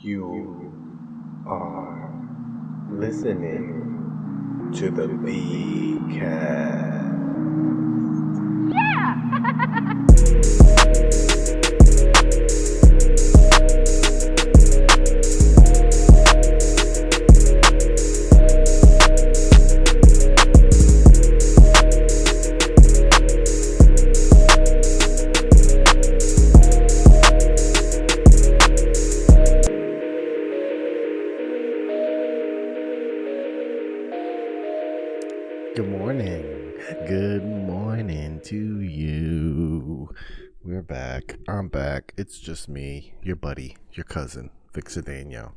You are listening to the VCast. Good morning to you. We're back. I'm back. It's just me, your buddy, your cousin, Vic Cedeno.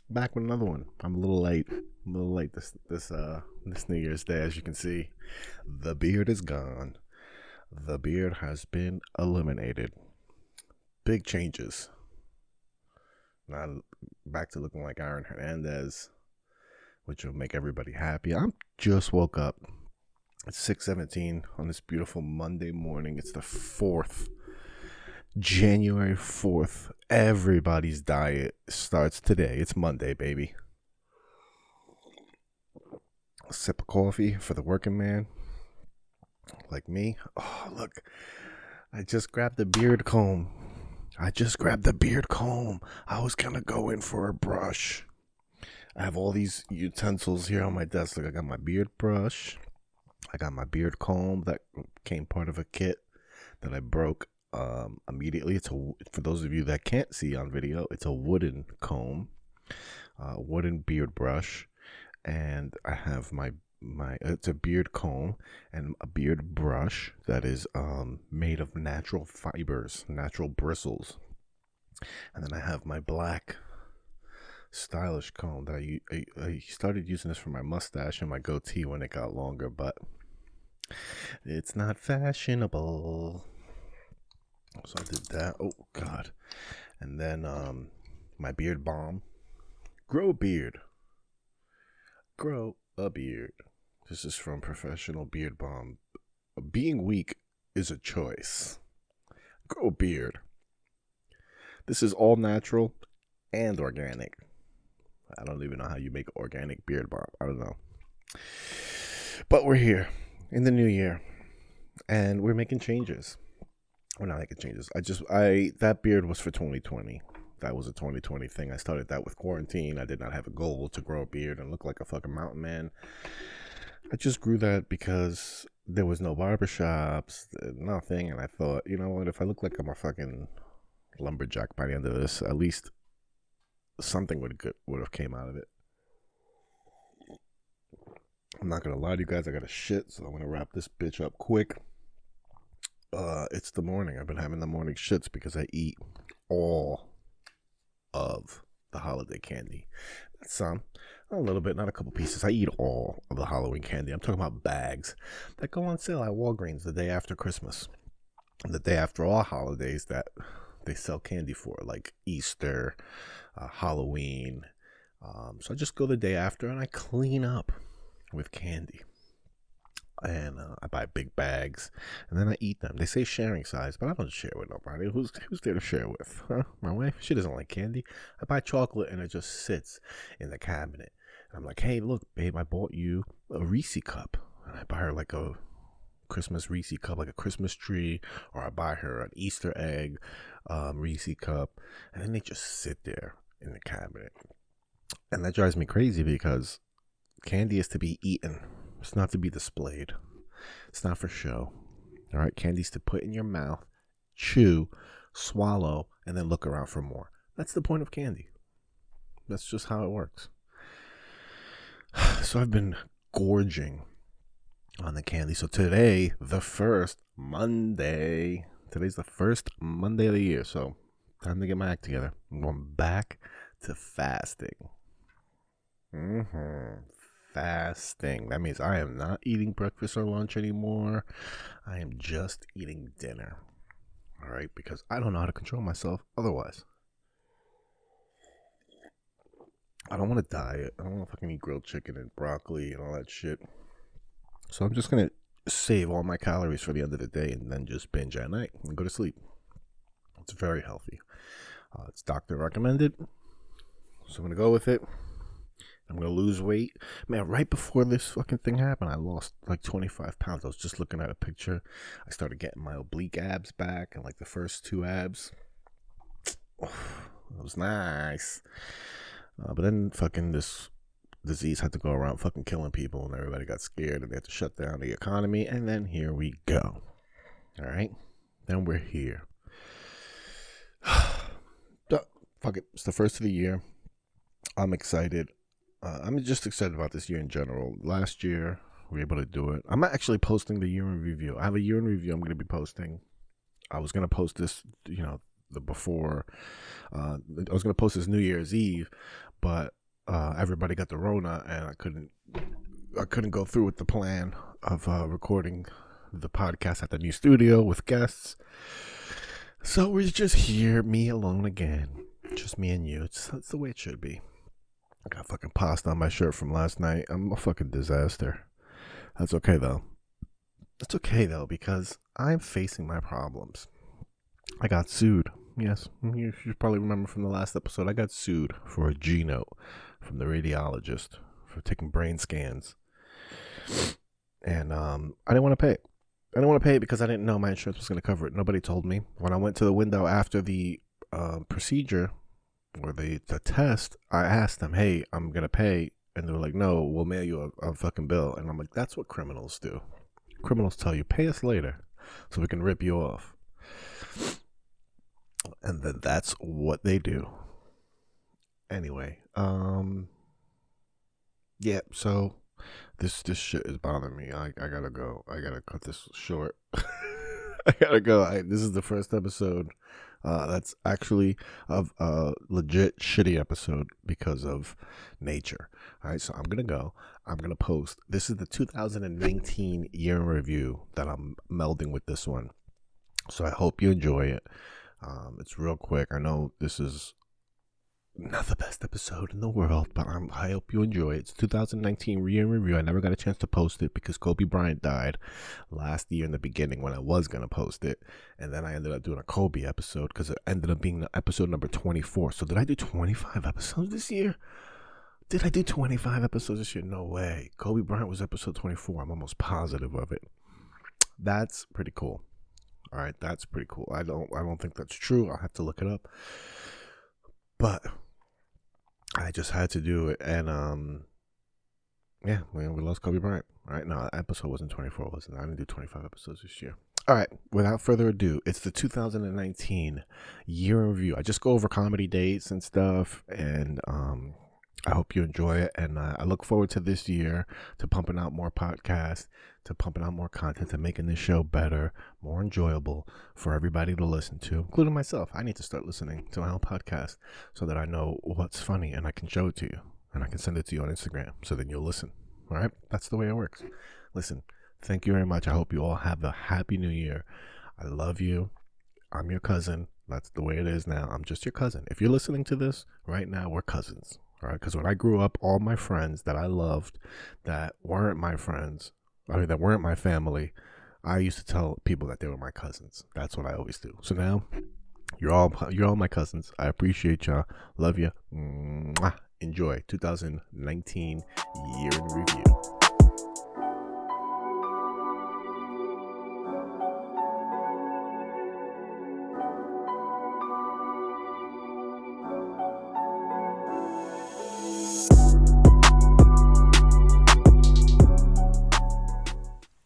Back with another one. I'm a little late. This New Year's Day, as you can see. The beard is gone. The beard has been eliminated. Big changes. Now back to looking like Aaron Hernandez, which will make everybody happy. I just woke up. It's 6:17 on this beautiful Monday morning. It's the 4th, January 4th. Everybody's diet starts today. It's Monday, baby. A sip of coffee for the working man like me. Oh, look. I just grabbed the beard comb. I was going to go in for a brush. I have all these utensils here on my desk. Like I got my beard brush. I got my beard comb that came part of a kit that I broke immediately. For those of you that can't see on video, it's a wooden comb, wooden beard brush, and I have my it's a beard comb and a beard brush that is made of natural fibers, natural bristles, and then I have my black stylish comb that I started using this for my mustache and my goatee when it got longer, but it's not fashionable. So I did that. Oh God. And then my beard balm. Grow a beard. This is from Professional Beard Balm. Being weak is a choice. Grow a beard. This is all natural and organic. I don't even know how you make organic beard balm. I don't know. But we're here in the new year and we're making changes. We're not making changes. That beard was for 2020. That was a 2020 thing. I started that with quarantine. I did not have a goal to grow a beard and look like a fucking mountain man. I just grew that because there was no barbershops, nothing. And I thought, you know what? If I look like I'm a fucking lumberjack by the end of this, at least something would have came out of it. I'm not gonna lie to you guys, I got a shit, so I'm gonna wrap this bitch up quick. It's the morning. I've been having the morning shits because I eat all of the holiday candy. That's some, a little bit, not a couple pieces. I eat all of the Halloween candy. I'm talking about bags that go on sale at Walgreens the day after Christmas, the day after all holidays that they sell candy for, like Easter, Halloween. So I just go the day after and I clean up with candy. And I buy big bags and then I eat them. They say sharing size, but I don't share with nobody. Who's there to share with? Huh? My wife? She doesn't like candy. I buy chocolate and it just sits in the cabinet. And I'm like, hey, look, babe, I bought you a Reese cup. And I buy her like a Christmas Reese cup, like a Christmas tree, or I buy her an Easter egg Reese cup, and then they just sit there in the cabinet. And that drives me crazy because candy is to be eaten. It's not to be displayed. It's not for show. All right, candy's to put in your mouth, chew, swallow, and then look around for more. That's the point of candy. That's just how it works. So I've been gorging on the candy. So today, the first Monday. Today's the first Monday of the year. So time to get my act together. I'm going back to fasting. Fasting. That means I am not eating breakfast or lunch anymore. I am just eating dinner. All right, because I don't know how to control myself otherwise. I don't want to diet. I don't want to fucking eat grilled chicken and broccoli and all that shit. So I'm just going to save all my calories for the end of the day and then just binge at night and go to sleep. It's very healthy. It's doctor recommended. So I'm going to go with it. I'm going to lose weight. Man, right before this fucking thing happened, I lost like 25 pounds. I was just looking at a picture. I started getting my oblique abs back and like the first 2 abs. Oh, it was nice. But then fucking this disease had to go around fucking killing people and everybody got scared and they had to shut down the economy. And then here we go. All right. Then we're here. Fuck it. It's the first of the year. I'm excited. I'm just excited about this year in general. Last year, we were able to do it. I'm actually posting the year in review. I have a year in review I'm going to be posting. I was going to post this, the before. I was going to post this New Year's Eve, but everybody got the Rona, and I couldn't go through with the plan of recording the podcast at the new studio with guests. So we're just here, me alone again. Just me and you. It's the way it should be. I got fucking pasta on my shirt from last night. I'm a fucking disaster. That's okay though. It's okay though, because I'm facing my problems. I got sued. Yes, you should probably remember from the last episode. I got sued for a G note from the radiologist for taking brain scans. And I didn't want to pay it. I didn't want to pay it because I didn't know my insurance was going to cover it. Nobody told me. When I went to the window after the procedure, or the test, I asked them, hey, I'm going to pay. And they were like, no, we'll mail you a fucking bill. And I'm like, that's what criminals do. Criminals tell you, pay us later so we can rip you off. And then that's what they do. Anyway, yeah, so this shit is bothering me. I gotta go. I gotta cut this short. I gotta go. This is the first episode that's actually of a legit shitty episode because of nature. All right, so I'm gonna go. I'm gonna post. This is the 2019 year in review that I'm melding with this one. So I hope you enjoy it. It's real quick. I know this is not the best episode in the world, but I hope you enjoy it. It's 2019 year in review. I never got a chance to post it because Kobe Bryant died last year in the beginning when I was going to post it. And then I ended up doing a Kobe episode because it ended up being episode number 24. So did I do 25 episodes this year? Did I do 25 episodes this year? No way. Kobe Bryant was episode 24. I'm almost positive of it. That's pretty cool. All right, that's pretty cool. I don't think that's true. I'll have to look it up. But I just had to do it, and yeah, we lost Kobe Bryant. All right, no, that episode wasn't 24, wasn't it? I didn't do 25 episodes this year. All right, without further ado, it's the 2019 year in review. I just go over comedy dates and stuff, and I hope you enjoy it, and I look forward to this year, to pumping out more podcasts, to pumping out more content, to making this show better, more enjoyable for everybody to listen to, including myself. I need to start listening to my own podcast so that I know what's funny and I can show it to you, and I can send it to you on Instagram so then you'll listen. All right? That's the way it works. Listen, thank you very much. I hope you all have a happy new year. I love you. I'm your cousin. That's the way it is now. I'm just your cousin. If you're listening to this right now, we're cousins. All right, because when I grew up, all my friends that I loved that weren't my friends, that weren't my family, I used to tell people that they were my cousins. That's what I always do. So now, you're all my cousins. I appreciate y'all. Love you. Mwah. Enjoy 2019 year in review.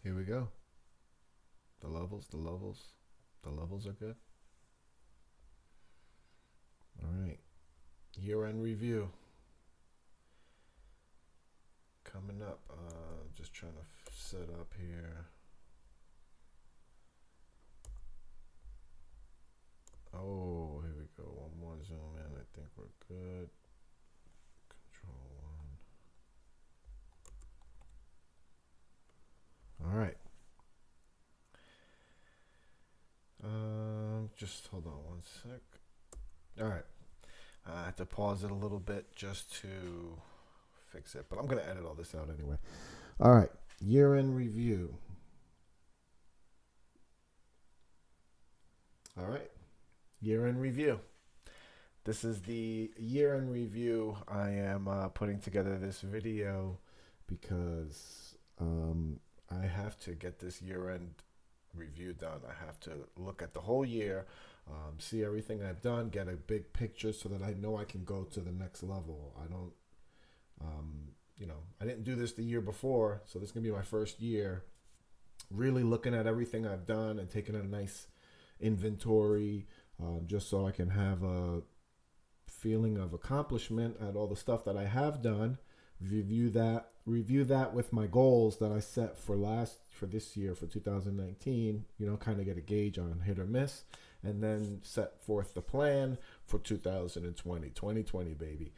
Here we go. The levels are good. All right. Year-end review. Coming up. Just trying to set up here. Oh, here we go. One more zoom in. I think we're good. Control 1. All right. Just hold on one sec. All right. I have to pause it a little bit just to fix it, but I'm going to edit all this out anyway. All right. Year-end review. All right. Year-end review. This is the year in review. I am putting together this video because I have to get this year-end review done. I have to look at the whole year, see everything I've done, get a big picture so that I know I can go to the next level. I don't, I didn't do this the year before, so this is going to be my first year really looking at everything I've done and taking a nice inventory, just so I can have a feeling of accomplishment at all the stuff that I have done. Review that with my goals that I set for this year, for 2019, kind of get a gauge on hit or miss, and then set forth the plan for 2020, baby.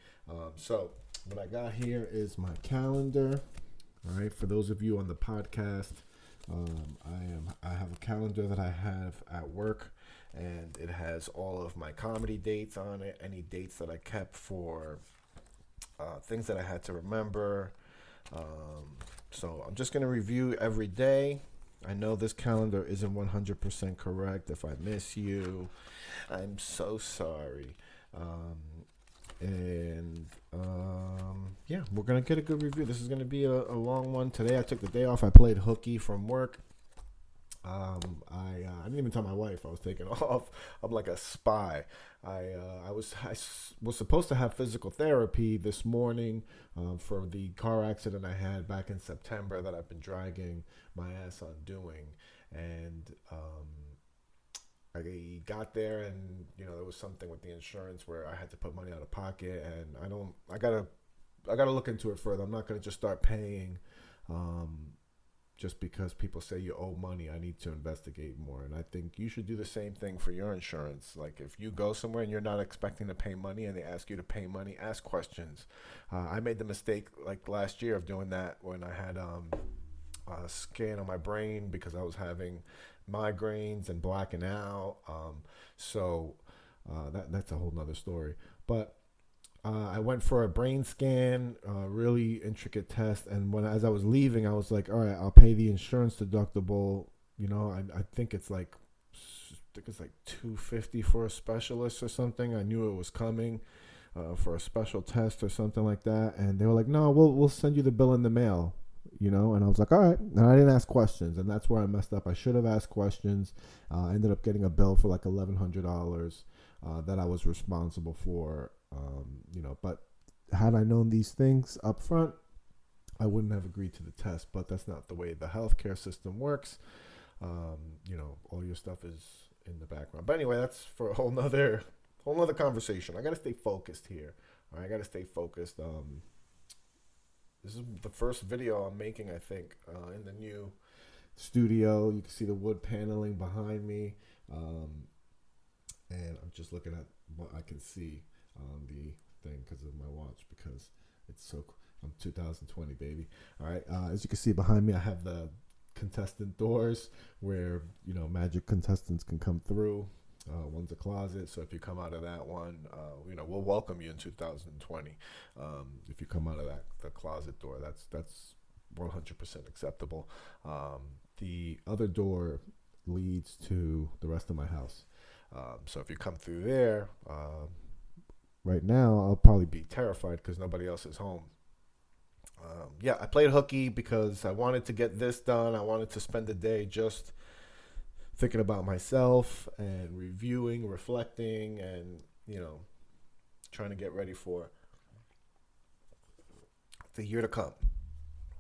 So what I got here is my calendar. All right, for those of you on the podcast, I have a calendar that I have at work, and it has all of my comedy dates on it, any dates that I kept for things that I had to remember. So I'm just going to review every day. I know this calendar isn't 100% correct. If I miss you, I'm so sorry. We're going to get a good review. This is going to be a long one. Today I took the day off. I played hooky from work. I didn't even tell my wife I was taking off. I'm like a spy. I was supposed to have physical therapy this morning for the car accident I had back in September that I've been dragging my ass on doing. And I got there, and there was something with the insurance where I had to put money out of pocket, and I gotta look into it further. I'm not gonna just start paying just because people say you owe money. I need to investigate more, and I think you should do the same thing for your insurance. Like, if you go somewhere and you're not expecting to pay money and they ask you to pay money, ask questions. I made the mistake like last year of doing that when I had a scan on my brain because I was having migraines and blacking out. That's a whole nother story. But I went for a brain scan, really intricate test, and as I was leaving, I was like, all right, I'll pay the insurance deductible. I think it's like $250 for a specialist or something. I knew it was coming for a special test or something like that, and they were like, no, we'll send you the bill in the mail. And I was like, all right. And I didn't ask questions, and that's where I messed up. I should have asked questions. I ended up getting a bill for like $1,100 that I was responsible for. But had I known these things up front, I wouldn't have agreed to the test. But that's not the way the healthcare system works. All your stuff is in the background. But anyway, that's for a whole nother conversation. I got to stay focused here. All right, I got to stay focused. This is the first video I'm making, I think, in the new studio. You can see the wood paneling behind me. And I'm just looking at what I can see on the thing because of my watch, because I'm 2020, baby. All right. As you can see behind me, I have the contestant doors where, magic contestants can come through. One's a closet, so if you come out of that one, we'll welcome you in 2020. If you come out of the closet door, that's 100% acceptable. The other door leads to the rest of my house. So if you come through there, right now I'll probably be terrified because nobody else is home. I played hooky because I wanted to get this done. I wanted to spend the day just thinking about myself and reviewing, reflecting, and trying to get ready for the year to come.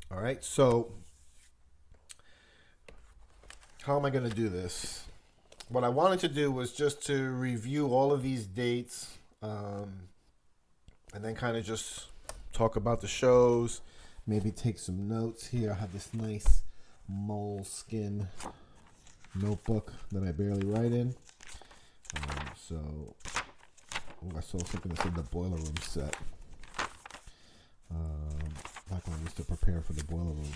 All right, so how am I going to do this? What I wanted to do was just to review all of these dates, and then kind of just talk about the shows, maybe take some notes here. I have this nice moleskin notebook that I barely write in. I saw something that said the boiler room set. Back when I used to prepare for the boiler room.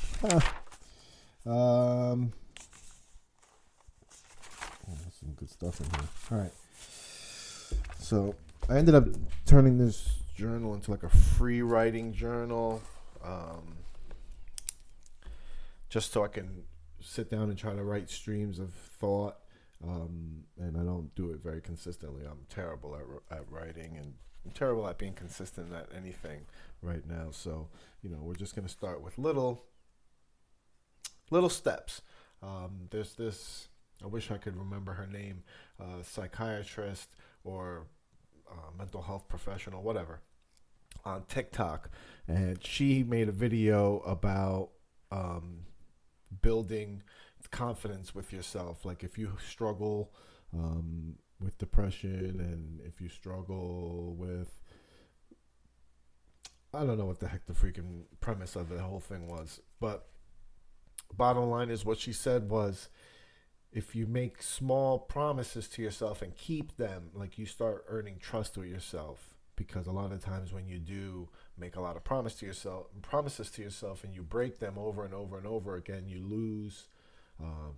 There's some good stuff in here. All right. So I ended up turning this journal into like a free writing journal, just so I can sit down and try to write streams of thought. and I don't do it very consistently. I'm terrible at writing, and I'm terrible at being consistent at anything right now. So, we're just going to start with little steps. There's this, I wish I could remember her name, psychiatrist or mental health professional, whatever, on TikTok. And she made a video about building confidence with yourself. Like if you struggle with depression, and if you struggle with, I don't know what the heck the freaking premise of the whole thing was, but bottom line is what she said was, if you make small promises to yourself and keep them, like you start earning trust with yourself. Because a lot of times when you do make a lot of promises to yourself and you break them over and over and over again, you lose,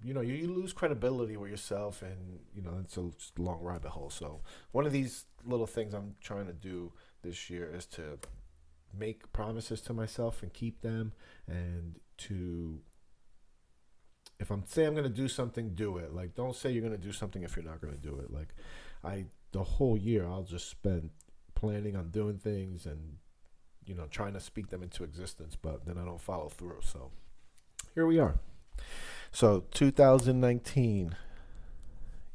you lose credibility with yourself, and it's just a long rabbit hole. So one of these little things I'm trying to do this year is to make promises to myself and keep them, and to, if I'm going to do something, do it. Like, don't say you're going to do something if you're not going to do it. Like, the whole year I'll just spend planning on doing things and, trying to speak them into existence, but then I don't follow through. So here we are. So 2019,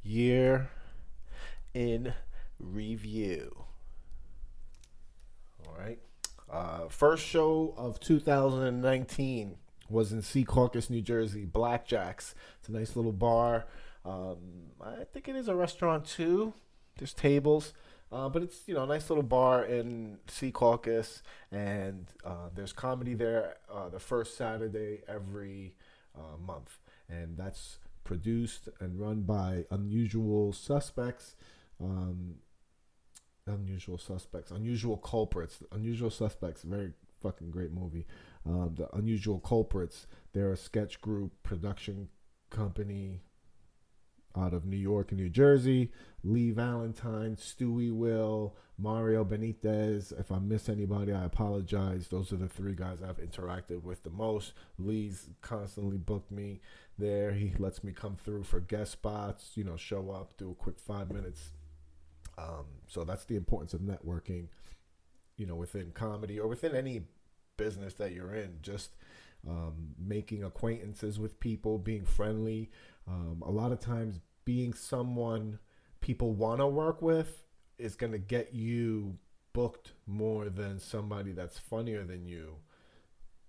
year in review. All right. First show of 2019 was in Secaucus, New Jersey, Blackjack's. It's a nice little bar. I think it is a restaurant too. There's tables, but it's a nice little bar in Secaucus, and there's comedy there the first Saturday every month, and that's produced and run by Unusual Suspects. Unusual Culprits. Unusual Suspects, very fucking great movie. The Unusual Culprits, they're a sketch group production company out of New York and New Jersey. Lee Valentine, Stewie Will, Mario Benitez. If I miss anybody, I apologize. Those are the three guys I've interacted with the most. Lee's constantly booked me there. He lets me come through for guest spots, show up, do a quick 5 minutes. So that's the importance of networking, within comedy or within any business that you're in. Just making acquaintances with people, being friendly. A lot of times being someone people want to work with is going to get you booked more than somebody that's funnier than you,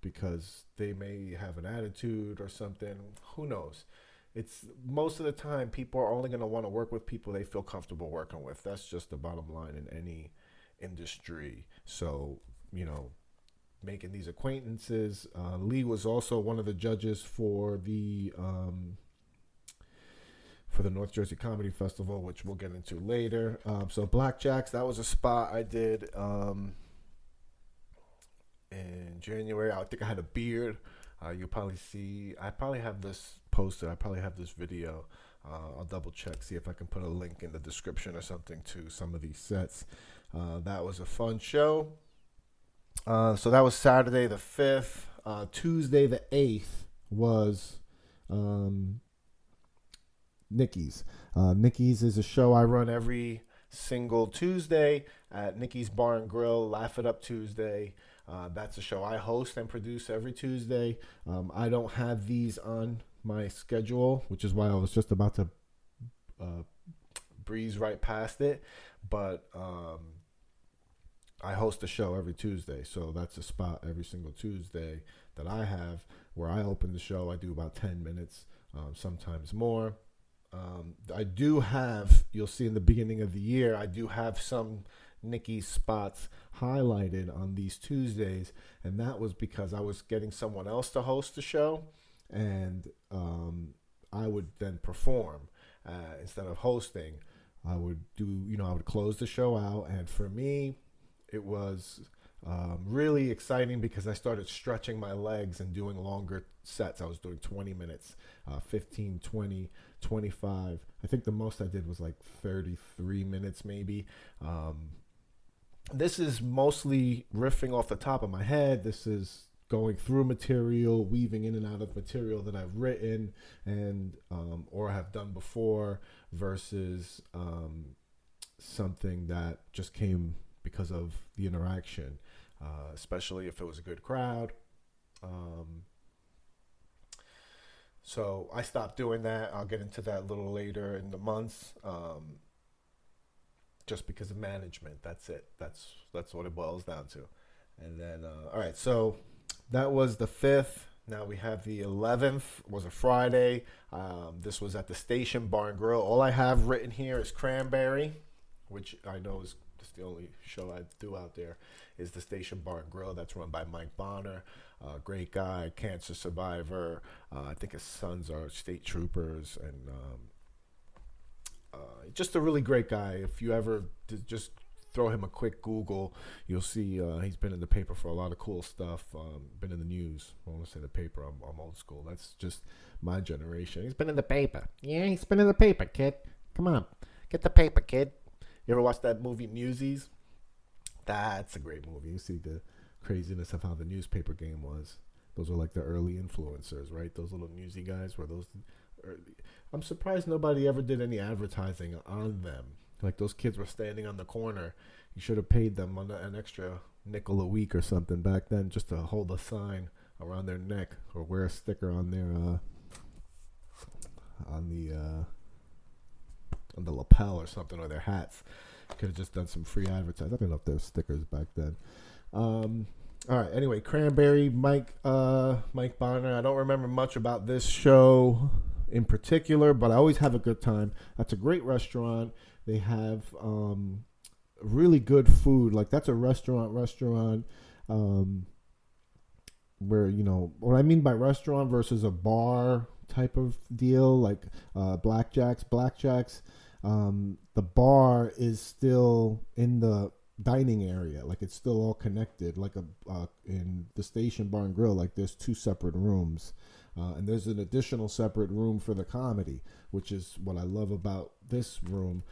because they may have an attitude or something. Who knows? It's most of the time people are only going to want to work with people they feel comfortable working with. That's just the bottom line in any industry. So, making these acquaintances. Lee was also one of the judges for the North Jersey Comedy Festival, which we'll get into later. So Blackjacks, that was a spot I did in January. I think I had a beard. You'll probably see, I probably have this posted. I probably have this video. I'll double check, see if I can put a link in the description or something to some of these sets. That was a fun show. So that was Saturday the 5th. Tuesday the 8th was Nikki's. Nikki's is a show I run every single Tuesday at Nikki's Bar and Grill, Laugh It Up Tuesday. That's a show I host and produce every Tuesday. I don't have these on my schedule, which is why I was just about to breeze right past it. But I host a show every Tuesday, so that's a spot every single Tuesday that I have where I open the show. I do about 10 minutes, sometimes more. I do have, you'll see in the beginning of the year, I do have some Nikki's spots highlighted on these Tuesdays, and that was because I was getting someone else to host the show, and I would then perform instead of hosting. I would I would close the show out, and for me, it was really exciting because I started stretching my legs and doing longer sets. I was doing 20 minutes, 15, 20, 25. I think the most I did was like 33 minutes maybe. This is mostly riffing off the top of my head. This is going through material, weaving in and out of material that I've written and or have done before versus something that just came because of the interaction, especially if it was a good crowd. So I stopped doing that. I'll get into that a little later in the month. Just because of management. That's it. That's what it boils down to. And then, all right, so that was the 5th. Now we have the 11th, was a Friday. This was at the Station Bar and Grill. All I have written here is Cranberry, which I know is just the only show I do out there, is the Station Bar and Grill. That's run by Mike Bonner. Great guy, cancer survivor. I think his sons are state troopers, and just a really great guy. If you ever just throw him a quick Google, you'll see he's been in the paper for a lot of cool stuff. Been in the news. I want to say the paper. I'm old school. That's just my generation. He's been in the paper. Yeah, he's been in the paper, kid. Come on, get the paper, kid. You ever watch that movie Newsies? That's a great movie. You see the craziness of how the newspaper game was. Those are like the early influencers, right? Those little newsy guys were those early. I'm surprised nobody ever did any advertising on them. Like those kids were standing on the corner. You should have paid them an extra nickel a week or something back then just to hold a sign around their neck or wear a sticker on their on the lapel or something, or their hats. Could have just done some free advertising. I don't know if there were stickers back then. All right. Anyway, Cranberry, Mike Bonner. I don't remember much about this show in particular, but I always have a good time. That's a great restaurant. They have really good food. Like that's a restaurant where, you know, what I mean by restaurant versus a bar type of deal, like blackjacks. The bar is still in the dining area, like it's still all connected, like in the Station Bar and Grill, like there's 2 separate rooms, and there's an additional separate room for the comedy, which is what I love about this room,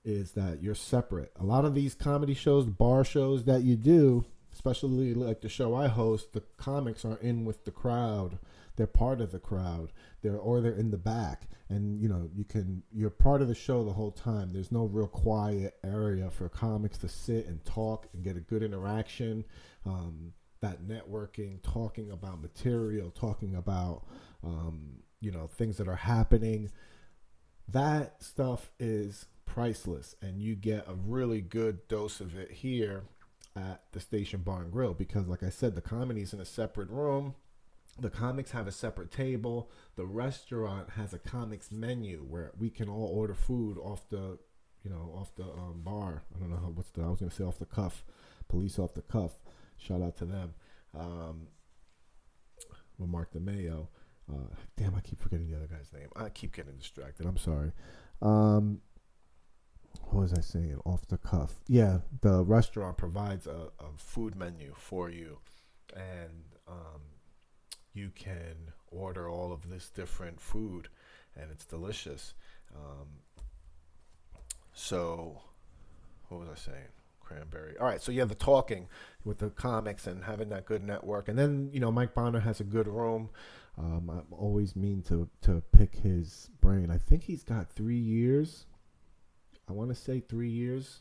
is that you're separate. A lot of these comedy shows, bar shows that you do, especially like the show I host, the comics are in with the crowd. They're part of the crowd. They're in the back, and you know you're part of the show the whole time. There's no real quiet area for comics to sit and talk and get a good interaction. That networking, talking about material, talking about things that are happening. That stuff is priceless, and you get a really good dose of it here at the Station Bar and Grill, because like I said, the comedy's in a separate room. The comics have a separate table. The restaurant has a comics menu where we can all order food off the bar. I don't know I was going to say off the cuff. Police off the cuff. Shout out to them. With Mark DeMayo. Damn, I keep forgetting the other guy's name. I keep getting distracted. I'm sorry. What was I saying? Off the cuff. Yeah, the restaurant provides a food menu for you, and you can order all of this different food, and it's delicious. So, what was I saying? Cranberry. All right, so yeah, the talking with the comics and having that good network, and then Mike Bonner has a good room. I always mean to pick his brain. I think he's got 3 years. I want to say 3 years,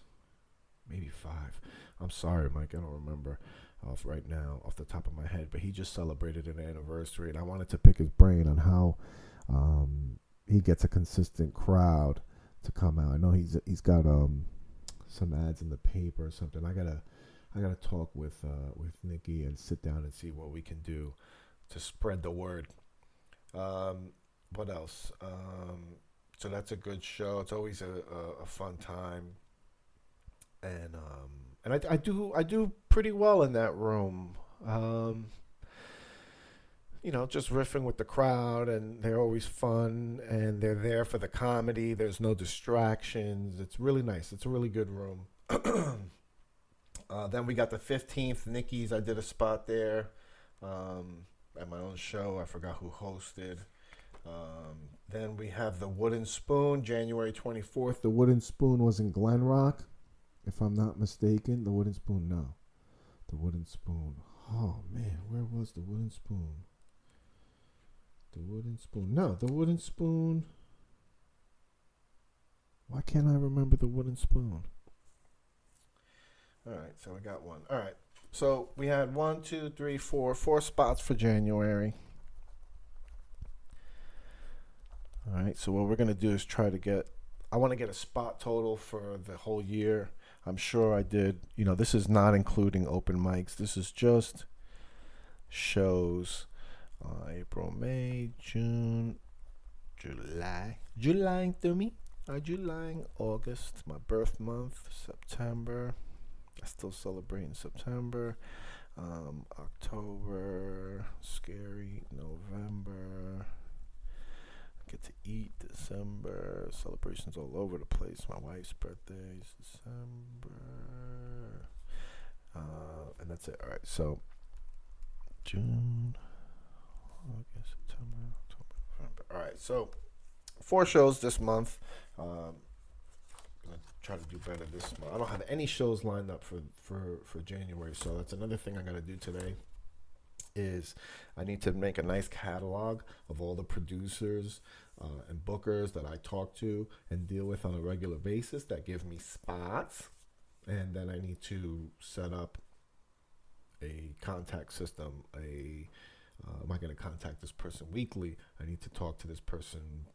maybe 5. I'm sorry, Mike, I don't remember right now off the top of my head, but he just celebrated an anniversary, and I wanted to pick his brain on how he gets a consistent crowd to come out. I know he's got some ads in the paper or something. I gotta talk with Nikki and sit down and see what we can do to spread the word. What else? So that's a good show. It's always a fun time, and I do pretty well in that room. Just riffing with the crowd, and they're always fun, and they're there for the comedy. There's no distractions. It's really nice. It's a really good room. Then we got the 15th, Nikki's. I did a spot there at my own show. I forgot who hosted. Then we have the Wooden Spoon, January 24th. The Wooden Spoon was in Glen Rock, if I'm not mistaken. The Wooden Spoon, no. The Wooden Spoon. Oh man, where was the wooden spoon? The wooden spoon. No, the wooden spoon. Why can't I remember the wooden spoon? All right, so I got one. All right, so we had 4 spots for January. All right, so what we're gonna do is try to get. I want to get a spot total for the whole year. I'm sure I did. This is not including open mics. This is just shows. April, May, June, July to me. July, August, my birth month, September. I still celebrate in September. October, scary, November. Get to eat, December. Celebrations all over the place. My wife's birthday is December. And that's it. All right, so June, August, September, October, November. All right, so 4 shows this month. I'm gonna try to do better this month. I don't have any shows lined up for January, so that's another thing I gotta do today. Is I need to make a nice catalog of all the producers and bookers that I talk to and deal with on a regular basis that give me spots, and then I need to set up a contact system. Am I going to contact this person weekly? I need to talk to this person,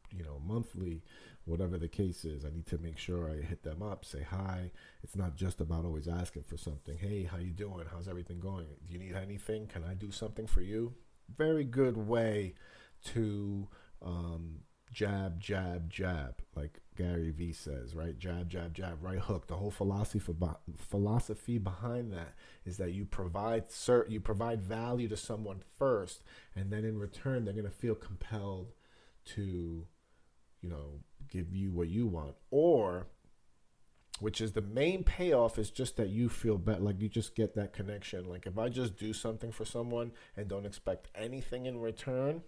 monthly, whatever the case is. I need to make sure I hit them up, say hi. It's not just about always asking for something. Hey, how you doing? How's everything going? Do you need anything? Can I do something for you? Very good way to jab, jab, jab, like Gary Vee says, right? Jab, jab, jab, right hook. The whole philosophy behind that is that you provide value to someone first, and then in return they're going to feel compelled to, give you what you want, or which is the main payoff, is just that you feel better, like you just get that connection. Like if I just do something for someone and don't expect anything in return,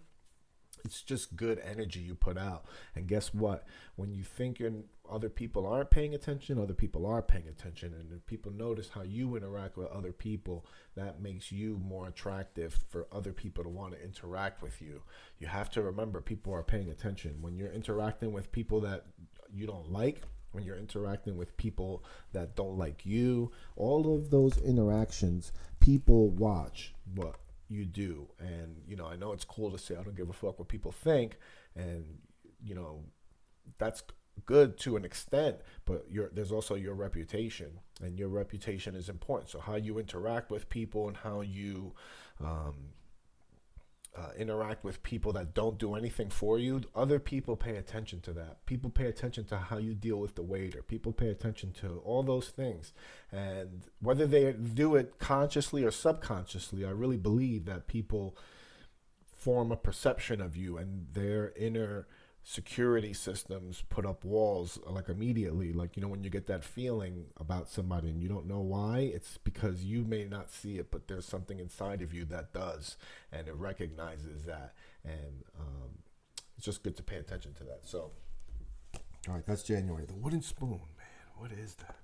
it's just good energy you put out. And guess what? When you think other people aren't paying attention, other people are paying attention. And if people notice how you interact with other people, that makes you more attractive for other people to want to interact with you. You have to remember, people are paying attention. When you're interacting with people that you don't like, when you're interacting with people that don't like you, all of those interactions, people watch what you do. And I know it's cool to say I don't give a fuck what people think, and that's good to an extent, but there's also your reputation, and your reputation is important. So how you interact with people and how you interact with people that don't do anything for you, other people pay attention to that. People pay attention to how you deal with the waiter. People pay attention to all those things. And whether they do it consciously or subconsciously, I really believe that people form a perception of you, and their inner security systems put up walls like immediately. Like, when you get that feeling about somebody and you don't know why, it's because you may not see it, but there's something inside of you that does, and it recognizes that. And it's just good to pay attention to that. So, all right, that's January. The wooden spoon, man, what is that?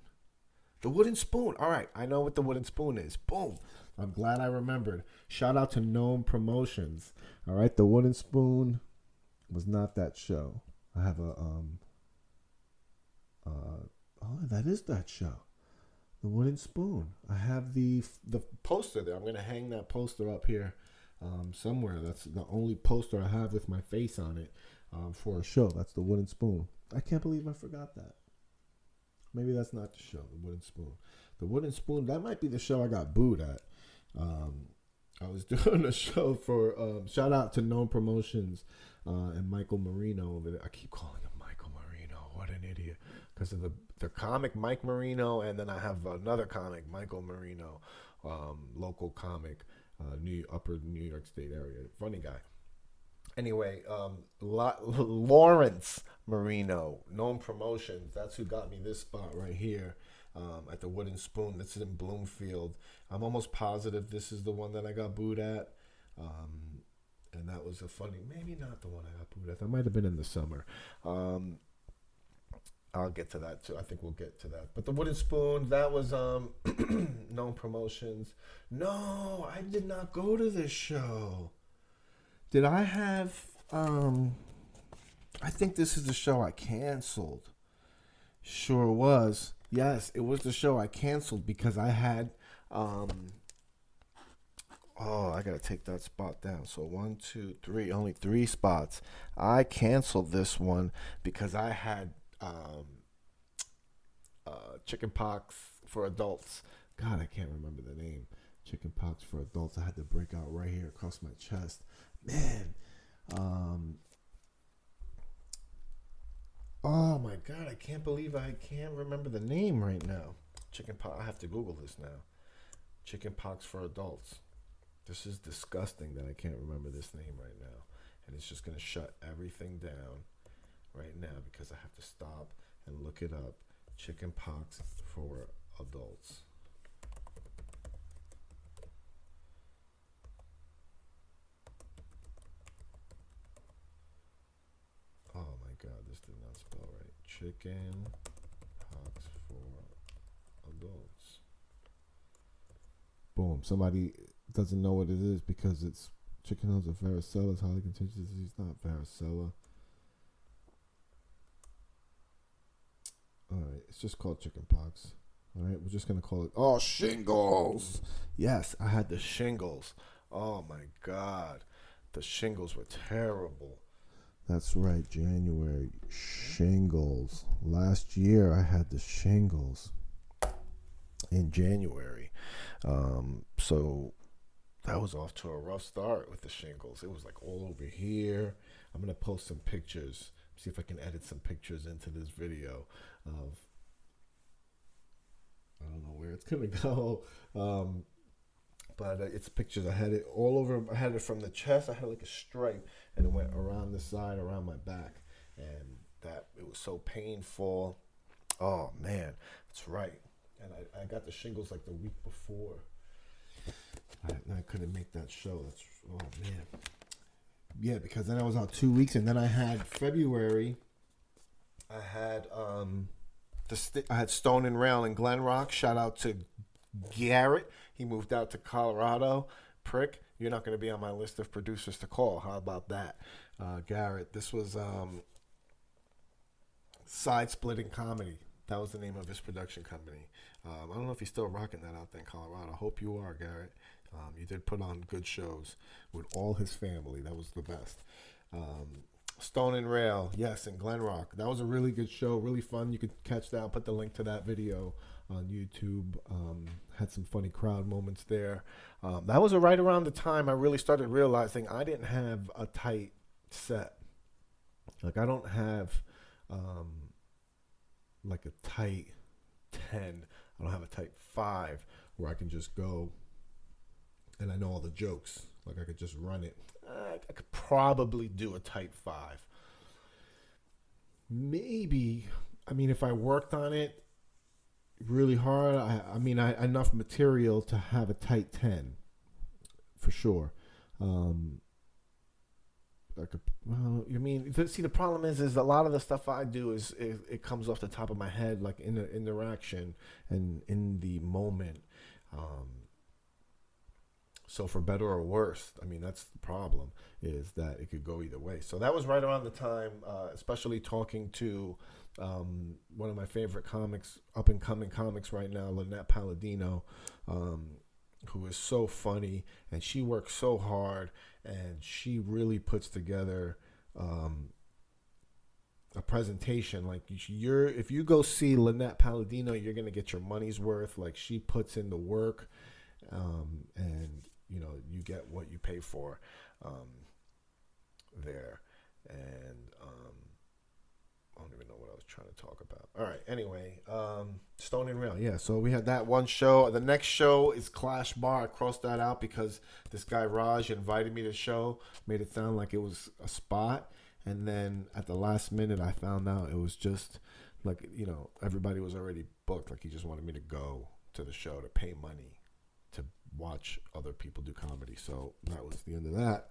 The wooden spoon. All right, I know what the wooden spoon is. Boom. I'm glad I remembered. Shout out to Gnome Promotions. All right, the wooden spoon was not that show. I have that is that show. The wooden spoon. I have the poster there. I'm going to hang that poster up here somewhere. That's the only poster I have with my face on it for a show. That's the wooden spoon. I can't believe I forgot that. Maybe that's not the show, the wooden spoon. The wooden spoon, that might be the show I got booed at. I was doing a show for, shout out to Known Promotions and Michael Marino over there. I keep calling him Michael Marino. What an idiot. Because of the comic Mike Marino, and then I have another comic, Michael Marino, local comic, upper New York State area. Funny guy. Anyway, Lawrence Marino, Known Promotions. That's who got me this spot right here. At the Wooden Spoon. This is in Bloomfield. I'm almost positive this is the one that I got booed at. And that was maybe not the one I got booed at. That might have been in the summer. I'll get to that too. I think we'll get to that. But the Wooden Spoon, that was known Stone Promotions. No, I did not go to this show. Did I have, I think this is the show I canceled. Sure was. Yes, it was the show I canceled because I had, I gotta take that spot down. So 1, 2, 3, only 3 spots. I canceled this one because I had chicken pox for adults. God, I can't remember the name. Chicken pox for adults. I had to break out right here across my chest. Man. Oh my God, I can't believe I can't remember the name right now. Chicken pox. I have to Google this now. Chicken pox for adults. This is disgusting that I can't remember this name right now. And it's just going to shut everything down right now because I have to stop and look it up. Chicken pox for adults. Oh my God, this did not spell right. Chicken pox for adults. Boom. Somebody doesn't know what it is because it's chickenpox or varicella. It's highly contagious disease, not varicella. All right, it's just called chickenpox. All right, we're just gonna call it. Oh, shingles. Yes, I had the shingles. Oh my God, the shingles were terrible. That's right, January. Shingles. Last year I had the shingles in January. So that was off to a rough start with the shingles. It was like all over here. I'm going to post some pictures. See if I can edit some pictures into this video of, I don't know where it's going to go. But it's pictures. I had it all over. I had it from the chest. I had like a stripe, and it went around the side, around my back, and that it was so painful. Oh man, that's right. And I got the shingles like the week before. I couldn't make that show. That's man. Yeah, because then I was out 2 weeks, and then I had February. I had I had Stone and Rail in Glen Rock. Shout out to Garrett. He moved out to Colorado. Prick, you're not going to be on my list of producers to call. How about that? Garrett, this was Side Splitting Comedy. That was the name of his production company. I don't know if he's still rocking that out there in Colorado. I hope you are, Garrett. You did put on good shows with all his family. That was the best. Stone and Rail, yes, in Glen Rock. That was a really good show, really fun. You could catch that. I'll put the link to that video on YouTube. Had some funny crowd moments there. That was right around the time I really started realizing I didn't have a tight set. Like I don't have like a tight 10. I don't have a tight 5 where I can just go and I know all the jokes. Like I could just run it. I could probably do a tight 5. Maybe, I mean, if I worked on it really hard, I mean, I enough material to have a tight 10 for sure. I mean, see, the problem is a lot of the stuff I do is it comes off the top of my head, like in the interaction and in the moment. So for better or worse, I mean, that's the problem, is that it could go either way. So that was right around the time, especially talking to one of my favorite comics, up-and-coming comics right now, Lynette Palladino, who is so funny, and she works so hard, and she really puts together a presentation. Like, if you go see Lynette Palladino, you're going to get your money's worth. Like, she puts in the work, and you know, you get what you pay for there. And I don't even know what I was trying to talk about. All right, anyway, Stone and Rail. Yeah, so we had that one show. The next show is Clash Bar. I crossed that out because this guy Raj invited me to the show, made it sound like it was a spot. And then at the last minute, I found out it was just like, you know, everybody was already booked. Like, he just wanted me to go to the show to pay money to watch other people do comedy. So that was the end of that.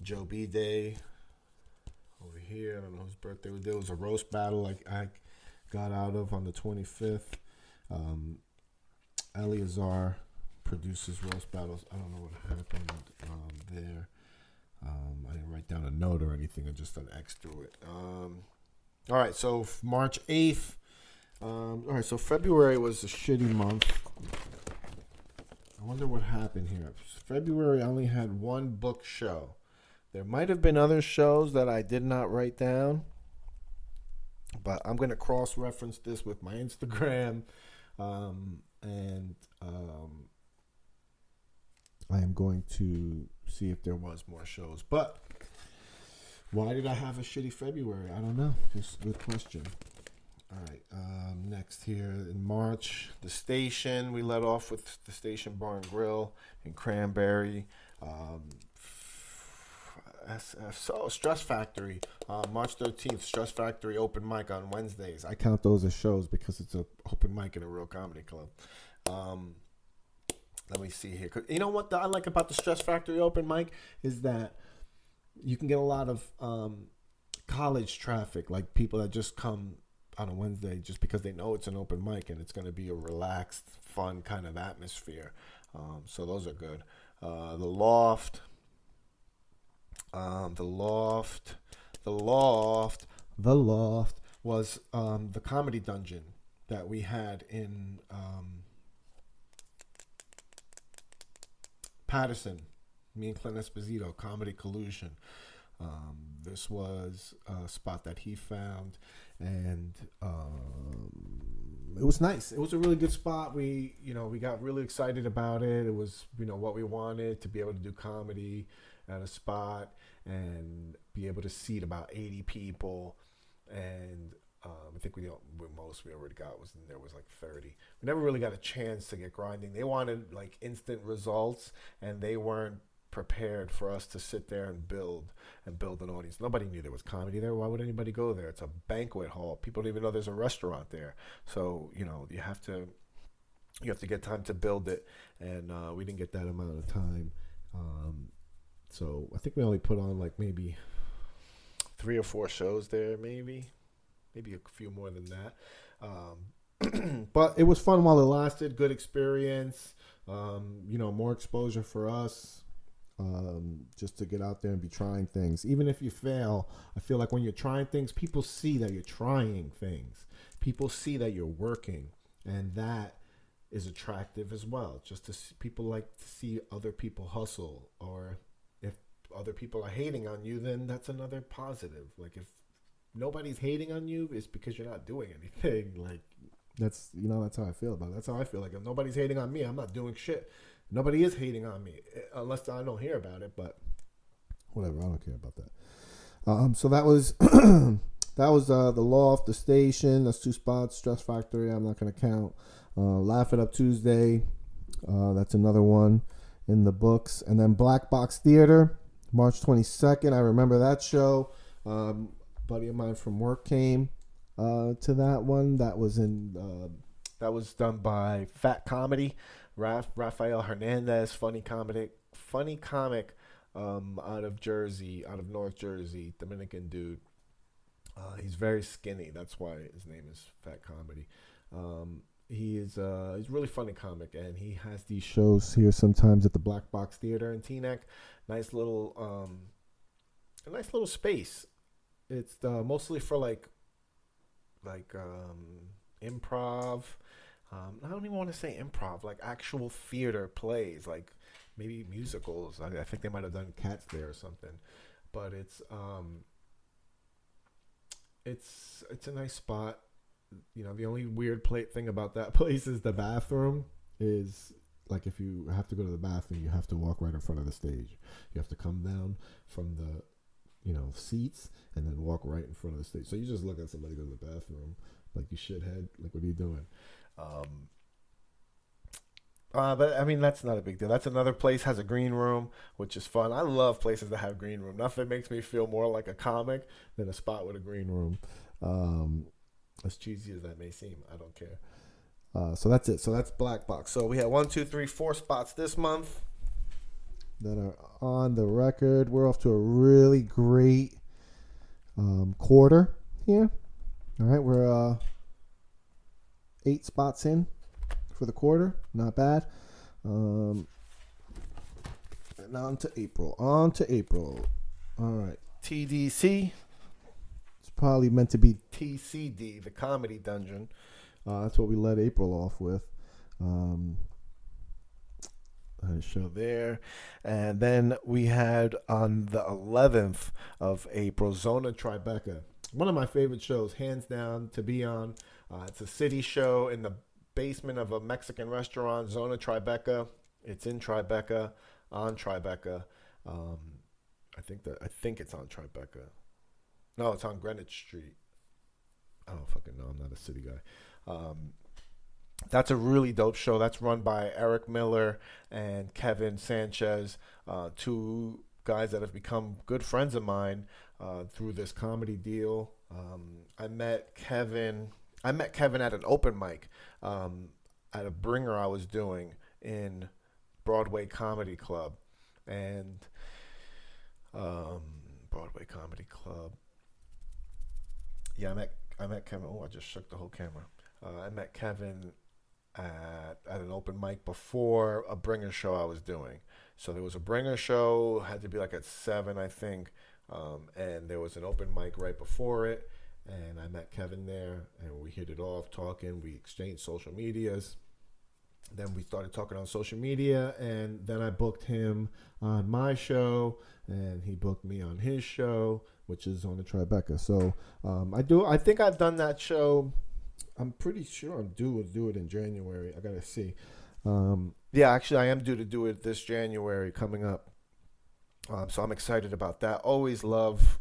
Joe B. Day over here. I don't know whose birthday was. There was a roast battle like I got out of on the 25th. Eleazar produces roast battles. I don't know what happened there. I didn't write down a note or anything. I just an X through it. All right, so March 8th. All right, so February was a shitty month. I wonder what happened here. February, I only had one book show. There might have been other shows that I did not write down, but I'm going to cross-reference this with my Instagram, and I am going to see if there was more shows. But why did I have a shitty February? I don't know. Just a good question. All right, next here in March, the station. We let off with the Station Bar and Grill in Cranberry. So Stress Factory, March 13th, Stress Factory open mic on Wednesdays. I count those as shows because it's an open mic in a real comedy club. Let me see here. You know what I like about the Stress Factory open mic is that you can get a lot of college traffic, like people that just come on a Wednesday just because they know it's an open mic and it's going to be a relaxed, fun kind of atmosphere. So those are good. The Loft was the comedy dungeon that we had in Patterson. Me and Clint Esposito, Comedy Collusion. This was a spot that he found, and it was nice. It was a really good spot. We got really excited about it. It was, what we wanted, to be able to do comedy at a spot and be able to seat about 80 people. And I think we already got was like 30. We never really got a chance to get grinding. They wanted like instant results, and they weren't prepared for us to sit there and build an audience. Nobody knew there was comedy there. Why would anybody go there? It's a banquet hall. People don't even know there's a restaurant there. So you have to get time to build it, and we didn't get that amount of time. So I think we only put on like maybe 3 or 4 shows there, maybe a few more than that. But it was fun while it lasted. Good experience. More exposure for us. Just to get out there and be trying things. Even if you fail, I feel like when you're trying things, people see that you're trying things. People see that you're working, and that is attractive as well. Just to see, people like to see other people hustle, or if other people are hating on you, then that's another positive. Like if nobody's hating on you, it's because you're not doing anything. Like that's how I feel about it. That's how I feel. Like if nobody's hating on me, I'm not doing shit. Nobody is hating on me unless I don't hear about it, but whatever. I don't care about that. So that was the Loft, the Station. That's 2 spots. Stress Factory, I'm not going to count. Laugh It Up Tuesday. That's another one in the books. And then Black Box Theater, March 22nd. I remember that show. A buddy of mine from work came to that one. That was done by Fat Comedy. Rafael Hernandez, funny comic out of Jersey, out of North Jersey, Dominican dude. He's very skinny. That's why his name is Fat Comedy. He's a really funny comic, and he has these shows here sometimes at the Black Box Theater in Teaneck. A nice little space. It's mostly for like improv. I don't even want to say improv, like actual theater plays, like maybe musicals. I think they might have done Cats there or something. But it's a nice spot. The only weird thing about that place is the bathroom is like if you have to go to the bathroom, you have to walk right in front of the stage. You have to come down from the seats and then walk right in front of the stage. So you just look at somebody go to the bathroom like you shithead. Like, what are you doing? But I mean, that's not a big deal. That's another place, has a green room, which is fun. I love places that have green room. Nothing makes me feel more like a comic than a spot with a green room. As cheesy as that may seem, I don't care. So that's it. So that's Black Box. So we had 1, 2, 3, 4 spots this month that are on the record. We're off to a really great quarter here. All right, we're 8 spots in for the quarter. Not bad. And on to April. All right. TDC. It's probably meant to be TCD, the Comedy Dungeon. That's what we let April off with. A show there. And then we had on the 11th of April, Zona Tribeca. One of my favorite shows, hands down, to be on. It's a city show in the basement of a Mexican restaurant, Zona Tribeca. It's in Tribeca, on Tribeca. I think it's on Tribeca. No, it's on Greenwich Street. I don't fucking know. I'm not a city guy. That's a really dope show. That's run by Eric Miller and Kevin Sanchez, two guys that have become good friends of mine through this comedy deal. I met Kevin at an open mic at a bringer I was doing in Broadway Comedy Club, and Broadway Comedy Club. Yeah, I met Kevin. Oh, I just shook the whole camera. I met Kevin at an open mic before a bringer show I was doing. So there was a bringer show, had to be like at 7, I think, and there was an open mic right before it, and I met Kevin there, and we hit it off talking. We exchanged social medias. Then we started talking on social media, and then I booked him on my show, and he booked me on his show, which is on the Tribeca. So I think I've done that show. I'm pretty sure I'm due to do it in January. I gotta see. Yeah, actually, I am due to do it this January coming up. So I'm excited about that. Always love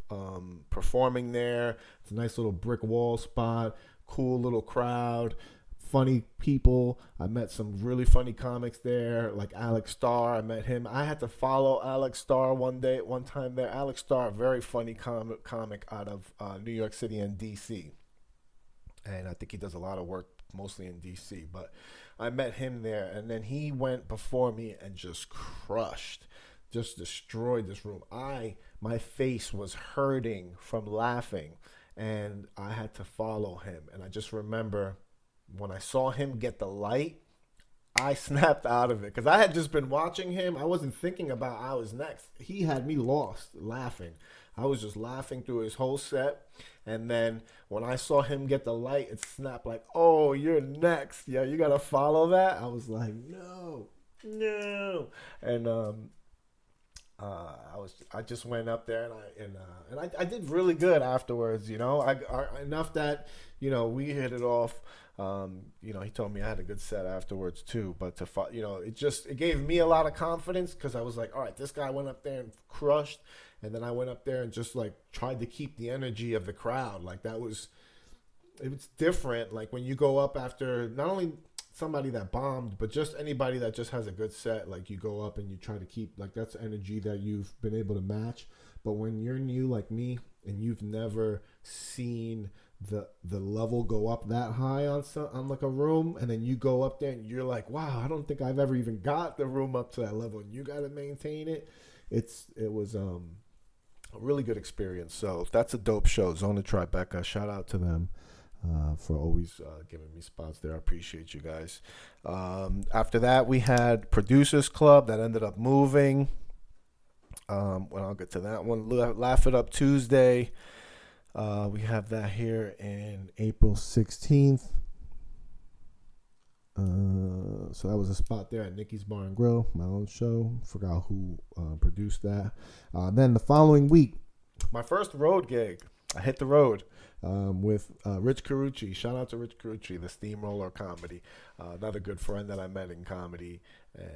performing there. It's a nice little brick wall spot. Cool little crowd. Funny people. I met some really funny comics there, like Alex Starr. I met him. I had to follow Alex Starr one time there. Alex Starr, very funny comic out of New York City and D.C. And I think he does a lot of work mostly in D.C. But I met him there, and then he went before me and just crushed, just destroyed this room. My face was hurting from laughing, and I had to follow him. And I just remember when I saw him get the light, I snapped out of it because I had just been watching him. I wasn't thinking about I was next. He had me lost laughing. I was just laughing through his whole set. And then when I saw him get the light, it snapped like, oh, you're next. Yeah, you got to follow that. I was like, no. And I just went up there and I did really good afterwards, you know. Enough that, you know, we hit it off. You know, he told me I had a good set afterwards too, but you know, it gave me a lot of confidence because I was like, all right, this guy went up there and crushed, and then I went up there and just like tried to keep the energy of the crowd. Like it was different. Like when you go up after not only somebody that bombed, but just anybody that just has a good set, like you go up and you try to keep, like that's energy that you've been able to match. But when you're new like me and you've never seen the level go up that high on like a room, and then you go up there and you're like, wow, I don't think I've ever even got the room up to that level, and you got to maintain it. It was a really good experience. So that's a dope show, Zona Tribeca. Shout out to them for always giving me spots there. I appreciate you guys. After that, we had Producers Club that ended up moving. Well, I'll get to that one. Laugh It Up Tuesday. We have that here in April 16th. So that was a spot there at Nikki's Bar and Grill, my own show. Forgot who produced that. Then the following week, my first road gig. I hit the road with Rich Carucci. Shout out to Rich Carucci, the Steamroller Comedy. Another good friend that I met in comedy, and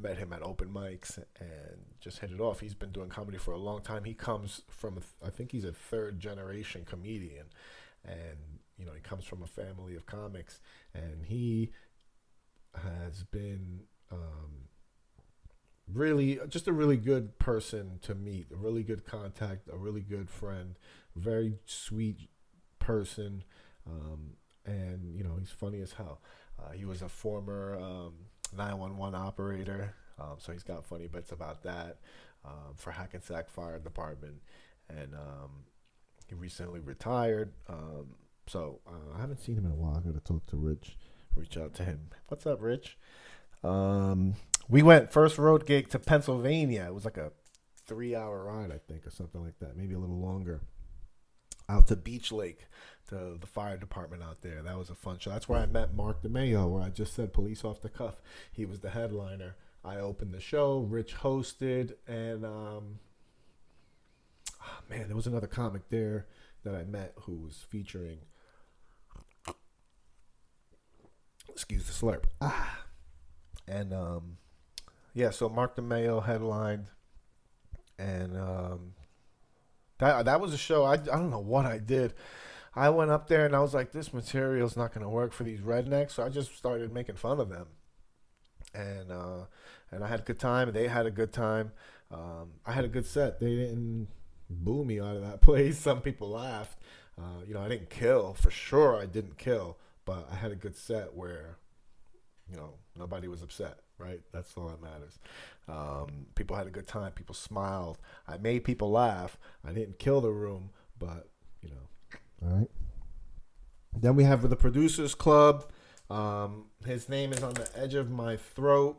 met him at open mics and just hit it off. He's been doing comedy for a long time. He comes from, I think he's a third generation comedian, and you know, he comes from a family of comics, and he has been really just a really good person to meet, a really good contact, a really good friend, very sweet person, and you know, he's funny as hell. He was a former 911 operator, so he's got funny bits about that for Hackensack Fire Department, and he recently retired. So I haven't seen him in a while. I gotta talk to Rich reach out to him. What's up, Rich? We went first road gig to Pennsylvania. It was like a 3-hour ride, I think, or something like that, maybe a little longer. Out to Beach Lake, to the fire department out there. That was a fun show. That's where I met Mark DeMeo, where I just said police off the cuff. He was the headliner. I opened the show. Rich hosted, and man, there was another comic there that I met who was featuring. Excuse the slurp. And yeah, so Mark DeMeo headlined, and that was a show. I don't know what I did. I went up there and I was like, this material's not going to work for these rednecks, so I just started making fun of them. And I had a good time. They had a good time. I had a good set. They didn't boo me out of that place. Some people laughed. I didn't kill. For sure I didn't kill. But I had a good set where, nobody was upset, right? That's all that matters. People had a good time. People smiled. I made people laugh. I didn't kill the room, but, All right. Then we have the Producers Club. His name is on the edge of my throat.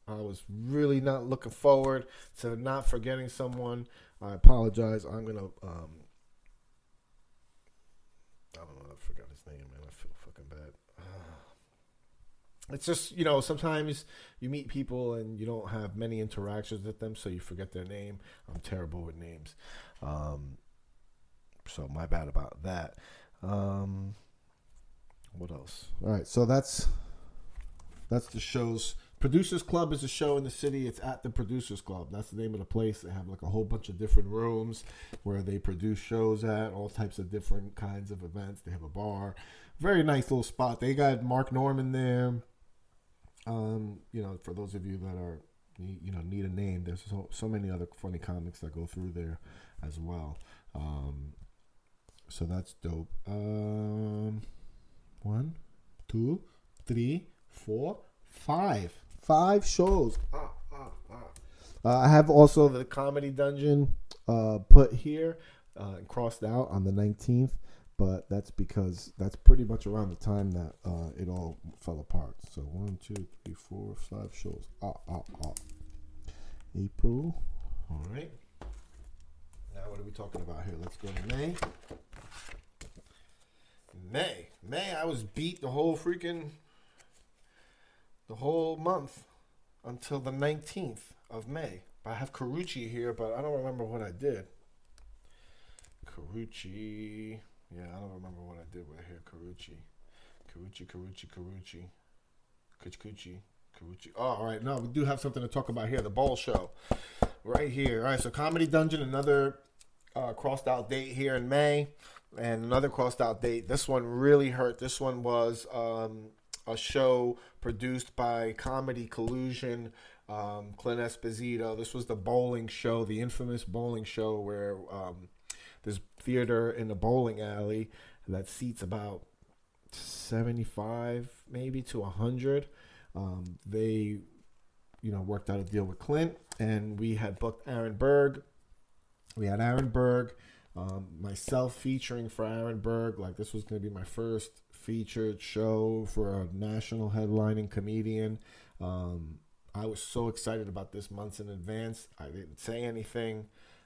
I was really not looking forward to not forgetting someone. I apologize. I'm going to... I don't know. I forgot his name, man. I feel fucking bad. It's just, sometimes you meet people and you don't have many interactions with them, so you forget their name. I'm terrible with names. So my bad about that. What else? All right, so that's the show's. Producers Club is a show in the city. It's at the Producers Club. That's the name of the place. They have like a whole bunch of different rooms where they produce shows at, all types of different kinds of events. They have a bar. Very nice little spot. They got Mark Norman there. For those of you that are, need a name, there's so many other funny comics that go through there as well. So that's dope. 1, 2, 3, 4, 5. 5 shows. I have also the Comedy Dungeon put here and crossed out on the 19th, but that's because that's pretty much around the time that it all fell apart. So 1, 2, 3, 4, 5 shows. April. All right. Now what are we talking about here? Let's go to May. May, I was beat the whole month until the 19th of May. I have Carucci here, but I don't remember what I did. Carucci. Yeah, I don't remember what I did with here. Carucci. Oh, all right. No, we do have something to talk about here. The Bowl Show. Right here. All right, so Comedy Dungeon, another crossed out date here in May. And another crossed out date. This one really hurt. This one was a show produced by Comedy Collusion, Clint Esposito. This was the bowling show, the infamous bowling show where there's theater in the bowling alley that seats about 75 maybe to 100. They, worked out a deal with Clint, and we had booked Aaron Berg. We had Aaron Berg. Myself featuring for Aaron Berg. Like, this was going to be my first featured show for a national headlining comedian. I was so excited about this months in advance. I didn't say anything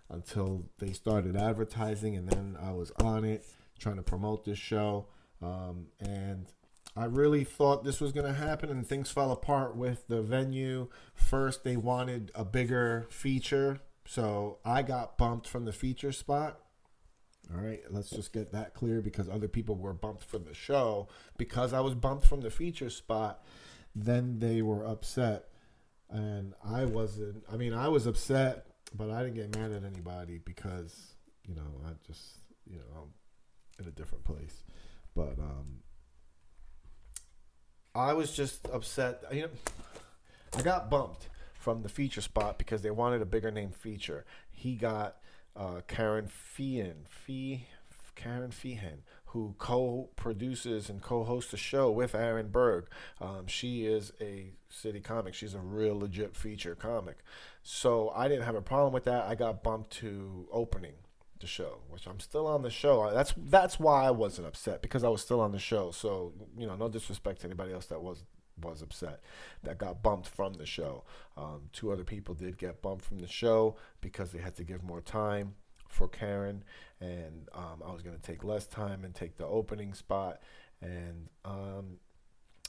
until they started advertising, and then I was on it trying to promote this show. And I really thought this was going to happen, and things fell apart with the venue. First, they wanted a bigger feature, so I got bumped from the feature spot. All right, let's just get that clear, because other people were bumped for the show. Because I was bumped from the feature spot, then they were upset. And I wasn't. I mean, I was upset, but I didn't get mad at anybody because, I just, I'm in a different place. But I was just upset. I got bumped from the feature spot because they wanted a bigger name feature. He got Karen Feehan, who co-produces and co-hosts a show with Aaron Berg. She is a city comic. She's a real legit feature comic. So I didn't have a problem with that. I got bumped to opening. the show, which I'm still on the show. That's why I wasn't upset, because I was still on the show. So, no disrespect to anybody else that was upset, that got bumped from the show. 2 other people did get bumped from the show because they had to give more time for Karen, and I was going to take less time and take the opening spot. And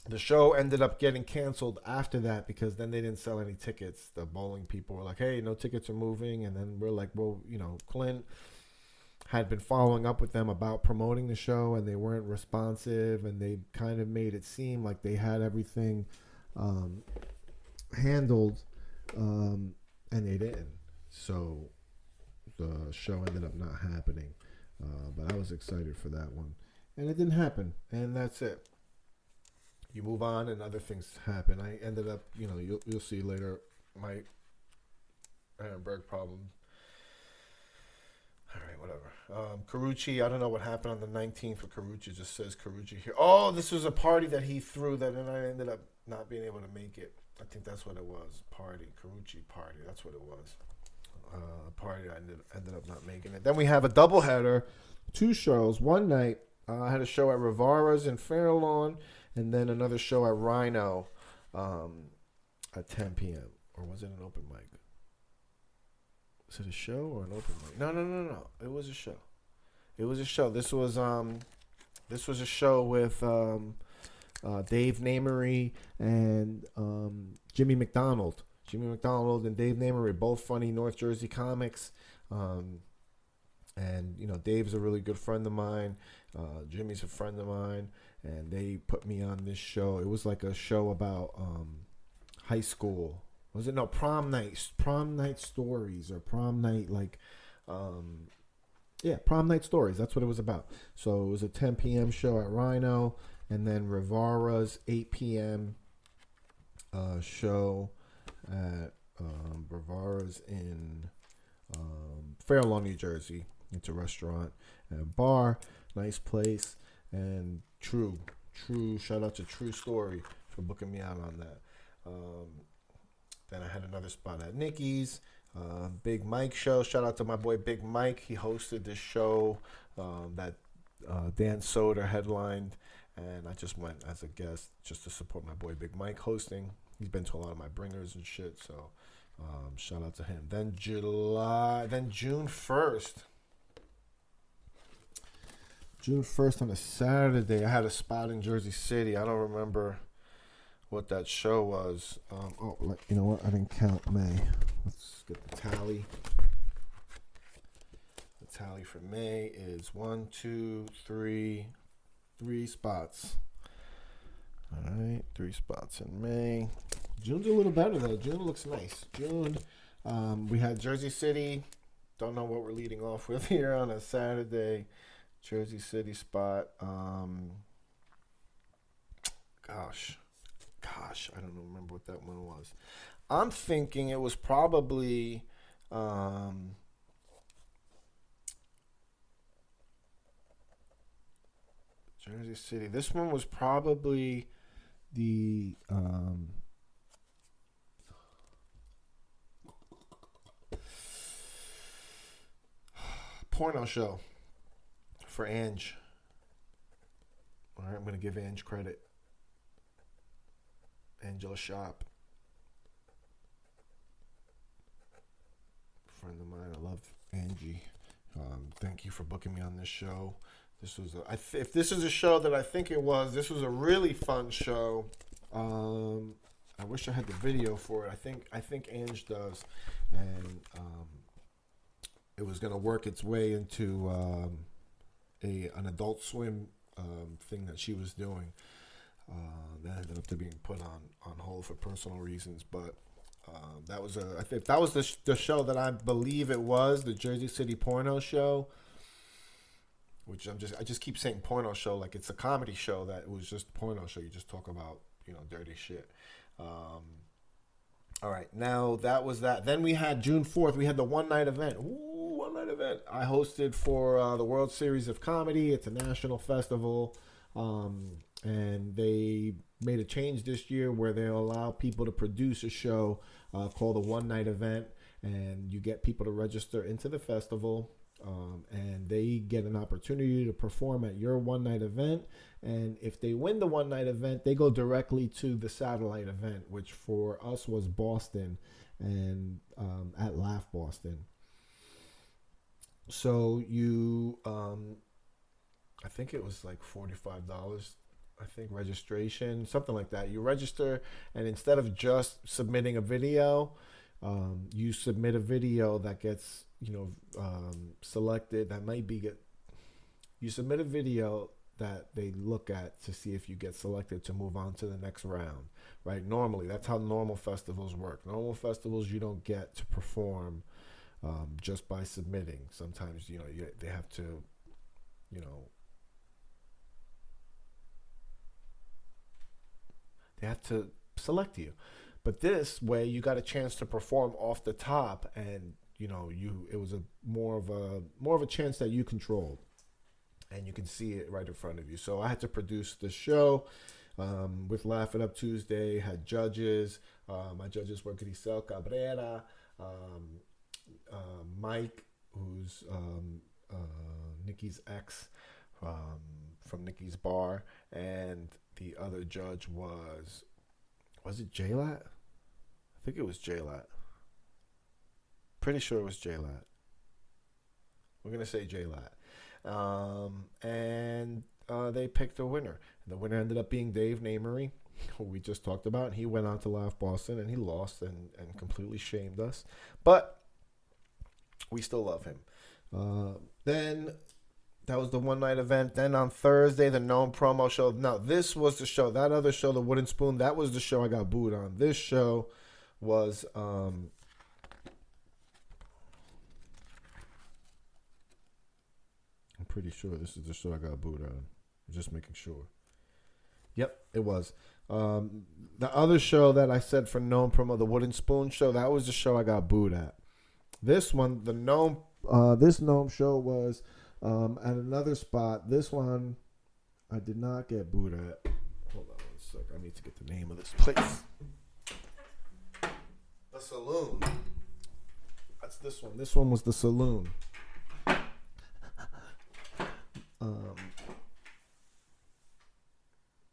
the show ended up getting canceled after that, because then they didn't sell any tickets. The bowling people were like, hey, no tickets are moving. And then we're like, well, Clint had been following up with them about promoting the show, and they weren't responsive, and they kind of made it seem like they had everything handled, and they didn't. So the show ended up not happening, but I was excited for that one, and it didn't happen, and that's it. You move on, and other things happen. I ended up, you'll see later, my Ehrenberg problem. All right, whatever. Carucci, I don't know what happened on the 19th for Carucci. It just says Carucci here. Oh, this was a party that he threw that, and I ended up not being able to make it. I think that's what it was. Carucci party. That's what it was. Party. I ended up not making it. Then we have a doubleheader, 2 shows. One night, I had a show at Rivara's in Fairlawn, and then another show at Rhino at 10 p.m. Or was it an open mic? Was it a show or an open mic? No. It was a show. This was a show with Dave Namery and Jimmy McDonald. Jimmy McDonald and Dave Namery, both funny North Jersey comics. And, Dave's a really good friend of mine. Jimmy's a friend of mine. And they put me on this show. It was like a show about high school. Was it? No, prom night stories, or prom night, prom night stories. That's what it was about. So it was a 10 p.m. show at Rhino, and then Rivara's 8 p.m. Show at Rivara's in Fair Lawn, New Jersey. It's a restaurant and bar, nice place, and True. Shout out to True Story for booking me out on that. Then I had another spot at Nikki's, Big Mike show. Shout out to my boy Big Mike. He hosted this show that Dan Soder headlined, and I just went as a guest just to support my boy Big Mike hosting. He's been to a lot of my bringers and shit, so shout out to him. Then June 1st. June 1st on a Saturday, I had a spot in Jersey City. I don't remember what that show was. You know what? I didn't count May. Let's get the tally. The tally for May is 1, 2, 3 spots. All right, 3 spots in May. June's a little better, though. June looks nice. June, we had Jersey City. Don't know what we're leading off with here on a Saturday. Jersey City spot. Gosh, I don't remember what that one was. I'm thinking it was probably Jersey City. This one was probably the porno show for Ange. All right, I'm going to give Ange credit. Angela Shop. Friend of mine. I love Angie. Thank you for booking me on this show. This was if this is a show that I think it was, this was a really fun show. I wish I had the video for it. I think Ange does, and it was going to work its way into an Adult Swim thing that she was doing. That ended up being put on hold for personal reasons, but that was if that was the show that I believe it was, the Jersey City porno show, which I just keep saying porno show like it's a comedy show. That it was just a porno show. You just talk about dirty shit. All right, now that was that. Then we had June 4th. We had the one night event. I hosted for the World Series of Comedy. It's a national festival. And they made a change this year where they'll allow people to produce a show called a one-night event, and you get people to register into the festival. and they get an opportunity to perform at your one-night event. And if they win the one-night event, they go directly to the satellite event, which for us was Boston and at Laugh Boston. So you, I think it was like $45, I think, registration, something like that. You register, and instead of just submitting a video, you submit a video that gets, selected. That might be you submit a video that they look at to see if you get selected to move on to the next round, right? Normally, that's how normal festivals work. Normal festivals, you don't get to perform just by submitting. Sometimes, they have to, they have to select you. But this way, you got a chance to perform off the top, and it was more of a chance that you controlled, and you can see it right in front of you. So I had to produce the show with Laugh It Up Tuesday. Had judges. My judges were Grisel Cabrera, Mike, who's Nikki's ex from Nikki's Bar, and the other judge was it J-Lat? I think it was J-Lat. Pretty sure it was J-Lat. We're going to say J-Lat. And they picked a winner. The winner ended up being Dave Namery, who we just talked about. And he went on to Laugh Boston, and he lost and completely shamed us. But we still love him. Then that was the one-night event. Then on Thursday, the Gnome promo show. Now, this was the show. That other show, the Wooden Spoon, that was the show I got booed on. This show was... I'm pretty sure this is the show I got booed on. I'm just making sure. Yep, it was. The other show that I said for Gnome promo, the Wooden Spoon show, that was the show I got booed at. This one, the Gnome... this Gnome show was... at another spot. This one I did not get booed at. Hold on one sec. I need to get the name of this place. The Saloon. That's this one. This one was the Saloon.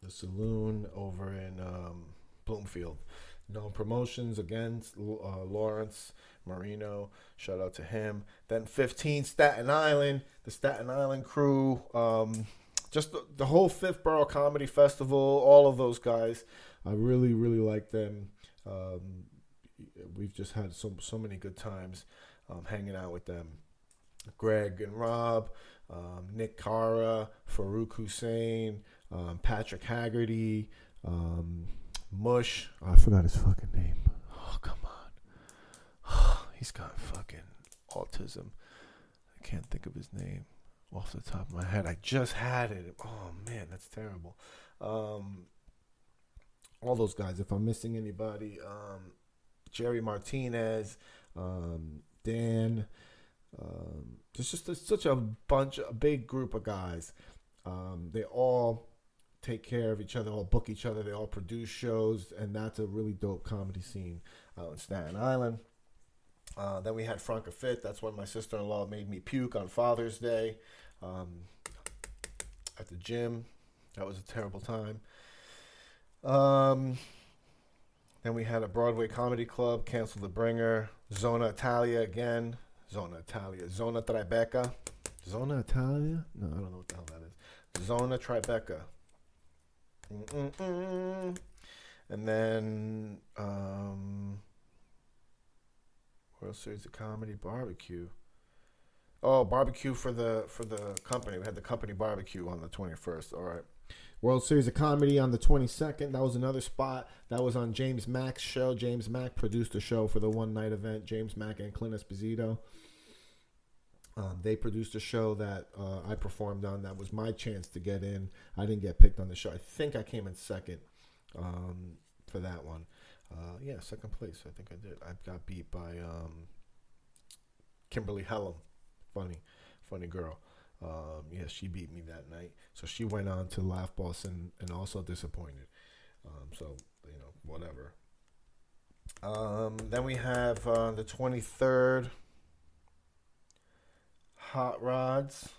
The Saloon over in Bloomfield. No promotions against Lawrence Marino. Shout out to him. Then 15 Staten Island, the Staten Island crew, just the whole Fifth Borough Comedy Festival, all of those guys. I really, really like them. We've just had so many good times hanging out with them. Greg and Rob, Nick Cara, Farouk Hussein, Patrick Haggerty, Mush. Oh, I forgot his fucking name. Oh, come on. He's got fucking autism. I can't think of his name off the top of my head. I just had it. Oh, man, that's terrible. All those guys. If I'm missing anybody, Jerry Martinez, Dan. There's just such a big group of guys. They all take care of each other, all book each other, they all produce shows, and that's a really dope comedy scene out in Staten Island. Then we had Franca Fit. That's when my sister-in-law made me puke on Father's Day at the gym. That was a terrible time. Then we had a Broadway comedy club, Cancel the Bringer, Zona Italia again. Zona Tribeca. Zona Italia? No, I don't know what the hell that is. Zona Tribeca. And then World Series of Comedy Barbecue. Oh, barbecue for the company. We had the company barbecue on the 21st. All right. World Series of Comedy on the 22nd. That was another spot. That was on James Mack's show. James Mack produced a show for the one-night event. James Mack and Clint Esposito. They produced a show that I performed on. That was my chance to get in. I didn't get picked on the show. I think I came in second for that one. Yeah, second place. I think I did. I got beat by Kimberly Hellum. Funny girl. Yeah, she beat me that night. So she went on to Laugh Boston and also disappointed. So, whatever. Then we have the 23rd. Hot Rods.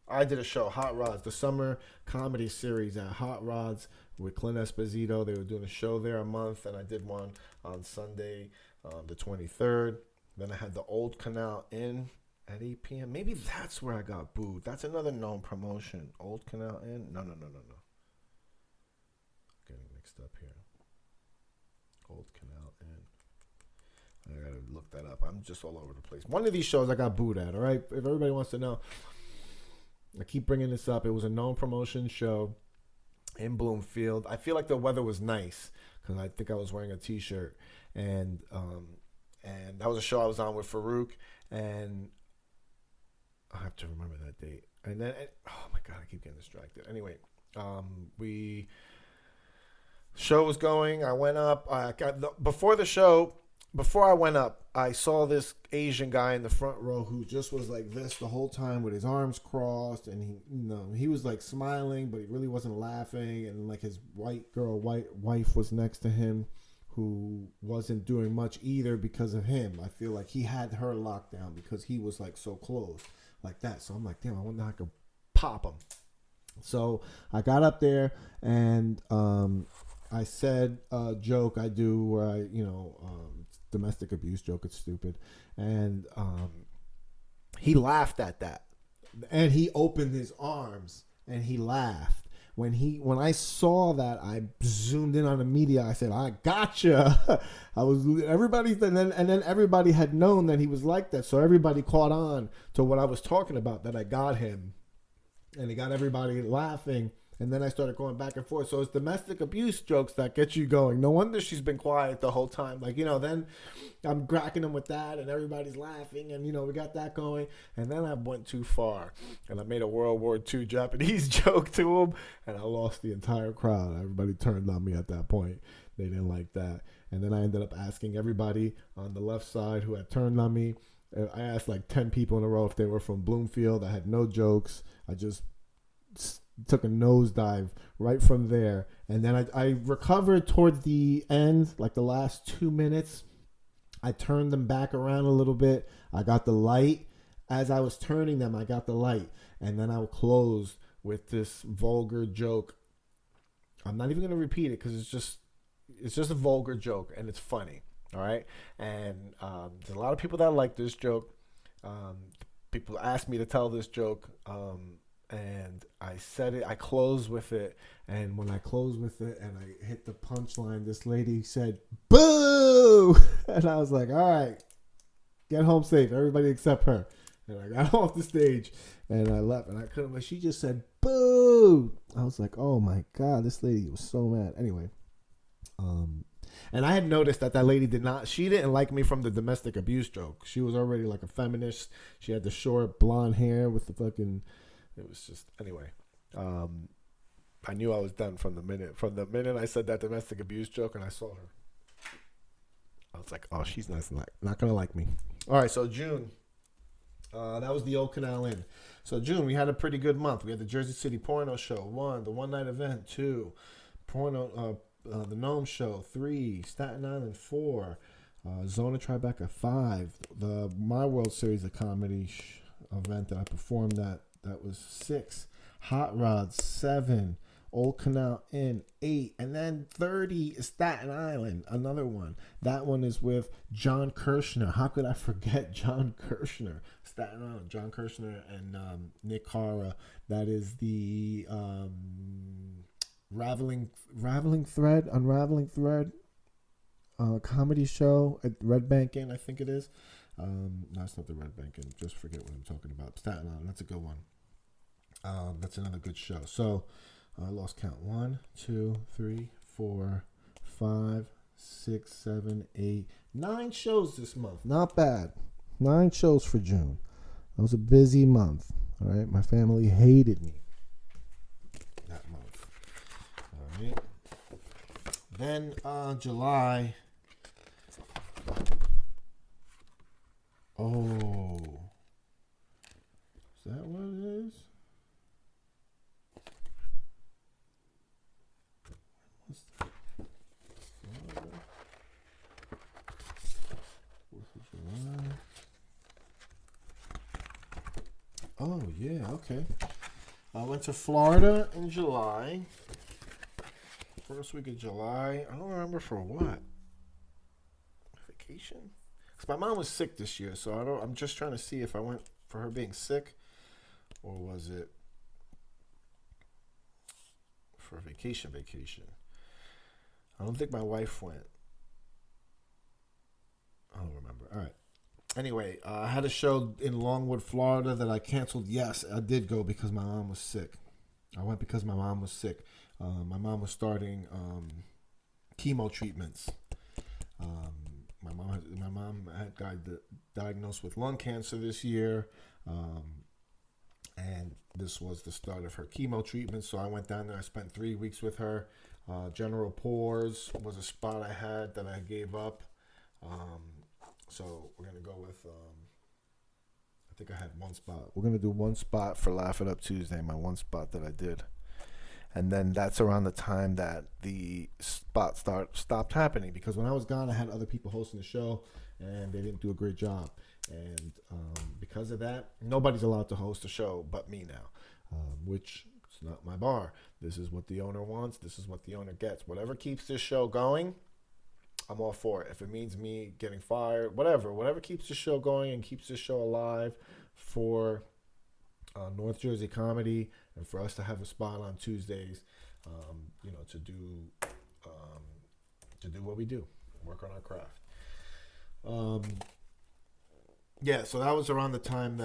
I did a show, Hot Rods, the summer comedy series at Hot Rods with Clint Esposito. They were doing a show there a month, and I did one on Sunday, the 23rd. Then I had the Old Canal Inn at 8 p.m. Maybe that's where I got booed. That's another known promotion. Old Canal Inn? No. Getting mixed up here. Old Canal Inn. I gotta look that up. I'm just all over the place. One of these shows I got booed at, all right? If everybody wants to know, I keep bringing this up. It was a known promotion show in Bloomfield. I feel like the weather was nice because I think I was wearing a T-shirt. And that was a show I was on with Farouk. And I have to remember that date. And then, oh my God, I keep getting distracted. Anyway, show was going. I went up. Before the show, before I went up, I saw this Asian guy in the front row who just was like this the whole time with his arms crossed, and he was like smiling, but he really wasn't laughing. And like his white wife was next to him, who wasn't doing much either because of him. I feel like he had her locked down because he was like so close like that. So I'm like, damn, I wonder how I could pop him. So I got up there and I said a joke I do where I, domestic abuse joke. It's stupid. And he laughed at that. And he opened his arms and he laughed. When I saw that, I zoomed in on the media. I said, "I gotcha." And then everybody had known that he was like that, so everybody caught on to what I was talking about. That I got him, and it got everybody laughing. And then I started going back and forth. So it's domestic abuse jokes that get you going. No wonder she's been quiet the whole time. Then I'm cracking them with that, and everybody's laughing, and we got that going. And then I went too far, and I made a World War II Japanese joke to him, and I lost the entire crowd. Everybody turned on me at that point. They didn't like that. And then I ended up asking everybody on the left side who had turned on me. I asked like 10 people in a row if they were from Bloomfield. I had no jokes. I just took a nosedive right from there. And then I recovered towards the end, like the last 2 minutes. I turned them back around a little bit. I got the light. As I was turning them, I got the light. And then I would close with this vulgar joke. I'm not even going to repeat it because it's just a vulgar joke and it's funny. All right. And there's a lot of people that like this joke. People asked me to tell this joke. And I said it, I closed with it. And when I closed with it and I hit the punchline, this lady said, "Boo!" And I was like, all right, get home safe. Everybody except her. And I got off the stage and I left. And I couldn't, but she just said, "Boo!" I was like, oh my God, this lady was so mad. Anyway, and I had noticed that lady she didn't like me from the domestic abuse joke. She was already like a feminist. She had the short blonde hair with the fucking... It was just, anyway, I knew I was done from the minute I said that domestic abuse joke and I saw her. I was like, oh, she's not going to like me. All right, so June, that was the Old Canal Inn. So June, we had a pretty good month. We had the Jersey City Porno Show, 1, the One Night Event, 2, Porno, the Gnome Show, 3, Staten Island, 4, Zona Tribeca, 5, the My World Series of Comedy event that I performed at. That was 6. Hot Rods, 7. Old Canal Inn, 8. And then 30 is Staten Island, another one. That one is with John Kirshner. How could I forget John Kirshner? Staten Island, John Kirshner and Nick Cara. That is the Unraveling Thread comedy show at Red Bank Inn, I think it is. No, it's not the Red Bank Inn. Just forget what I'm talking about. Staten Island, that's a good one. That's another good show. So I lost count. 1, 2, 3, 4, 5, 6, 7, 8, 9 shows this month. Not bad. 9 shows for June. That was a busy month. All right. My family hated me that month. All right. Then July. Oh. Is that what it is? Oh, yeah, okay. I went to Florida in July. First week of July. I don't remember for what. Vacation? Because my mom was sick this year, so I'm just trying to see if I went for her being sick or was it for vacation. I don't think my wife went. I don't remember. All right. Anyway, I had a show in Longwood, Florida that I canceled. Yes, I did go because my mom was sick. I went because my mom was sick. My mom was starting chemo treatments. My mom had got diagnosed with lung cancer this year, and this was the start of her chemo treatment. So I went down there. I spent 3 weeks with her. General Pores was a spot I had that I gave up. So we're going to go with, I think I had one spot. We're going to do one spot for Laugh It Up Tuesday, my one spot that I did. And then that's around the time that the spot stopped happening. Because when I was gone, I had other people hosting the show, and they didn't do a great job. And because of that, nobody's allowed to host a show but me now, which is not my bar. This is what the owner wants. This is what the owner gets. Whatever keeps this show going, I'm all for it. If it means me getting fired, whatever keeps the show going and keeps the show alive for North Jersey comedy and for us to have a spot on Tuesdays, to do what we do, work on our craft. So that was around the time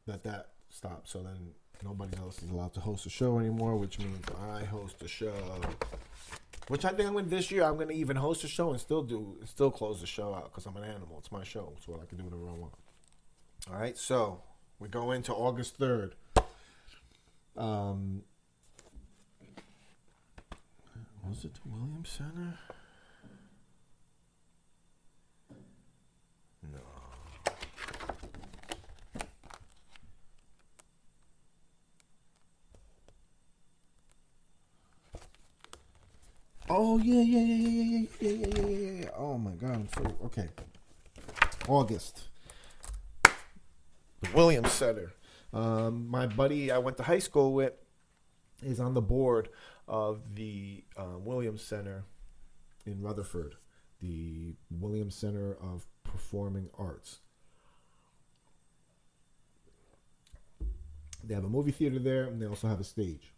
that that stopped. So then nobody else is allowed to host a show anymore, which means I host a show. Which I think this year I'm going to even host a show and still close the show out because I'm an animal. It's my show, so I can do whatever I want. All right, so we go into August 3rd. Was it the Williams Center? No. Oh, yeah. Oh, my God. Okay. August. The Williams Center. My buddy I went to high school with is on the board of the Williams Center in Rutherford, the Williams Center of Performing Arts. They have a movie theater there, and they also have a stage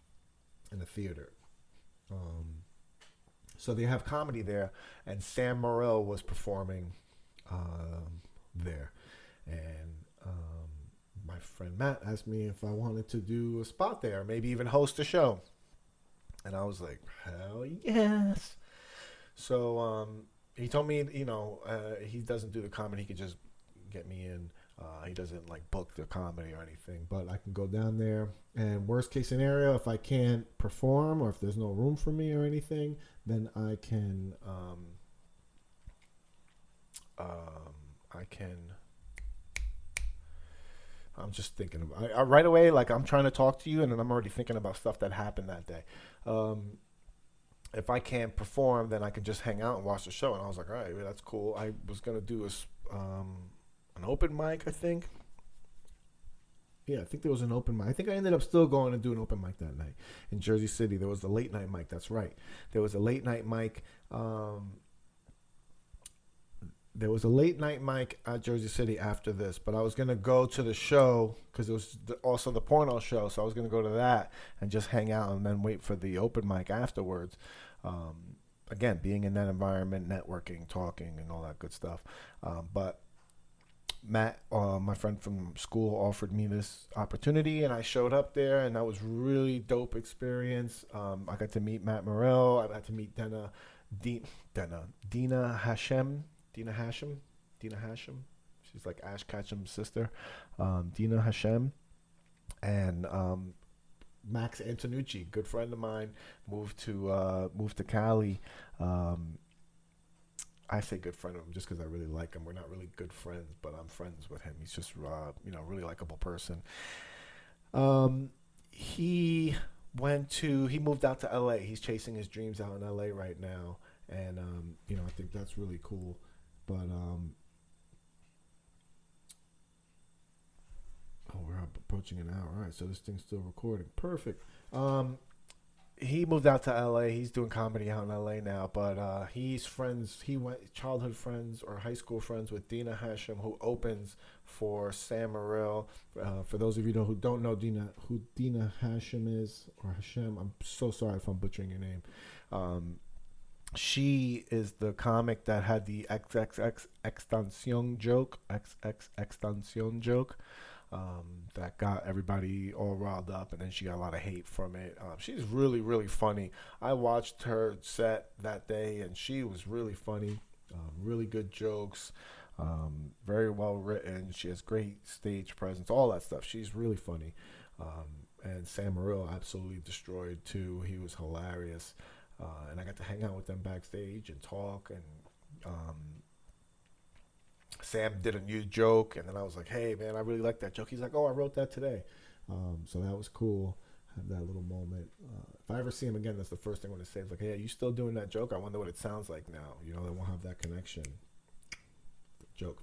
and a theater. So they have comedy there, and Sam Morril was performing there. And my friend Matt asked me if I wanted to do a spot there, maybe even host a show. And I was like, hell yes. So he told me, he doesn't do the comedy. He could just get me in. He doesn't book the comedy or anything, but I can go down there. And worst case scenario, if I can't perform or if there's no room for me or anything, then I can, I'm just thinking of right away. I'm trying to talk to you, and then I'm already thinking about stuff that happened that day. If I can't perform, then I can just hang out and watch the show. And I was like, all right, that's cool. I was gonna do an open mic, I think. Yeah, I think there was an open mic. I think I ended up still going to do an open mic that night in Jersey City. There was the late night mic. That's right. There was a late night mic. There was a late night mic at Jersey City after this, but I was going to go to the show because it was also the porno show. So I was going to go to that and just hang out and then wait for the open mic afterwards. Again, being in that environment, networking, talking, and all that good stuff. But Matt, my friend from school, offered me this opportunity, and I showed up there, and that was really dope experience. I got to meet Matt Morril. I got to meet Dina Hashem. She's like Ash Ketchum's sister. Dina Hashem. And Max Antonucci, good friend of mine, moved to Cali. I say good friend of him just because I really like him. We're not really good friends, but I'm friends with him. He's just really likable person. He moved out to LA. He's chasing his dreams out in LA right now. And I think that's really cool. But we're approaching an hour. All right, so this thing's still recording. Perfect. He moved out to L.A. He's doing comedy out in L.A. now, but he's friends. He went childhood friends or high school friends with Dina Hashem, who opens for Sam Morril. For those of you who don't know who Dina Hashem is, or Hashem, I'm so sorry if I'm butchering your name. She is the comic that had the XXX extension joke, that got everybody all riled up, and then she got a lot of hate from it. She's really, really funny. I watched her set that day, and she was really funny. Really good jokes, very well written. She has great stage presence, all that stuff. She's really funny. And Sam Morril absolutely destroyed too. He was hilarious. And I got to hang out with them backstage and talk, and Sam did a new joke, and then I was like, hey, man, I really like that joke. He's like, oh, I wrote that today. So that was cool. Had that little moment. If I ever see him again, that's the first thing I'm going to say. It's like, hey, are you still doing that joke? I wonder what it sounds like now. You know, they won't have that connection. The joke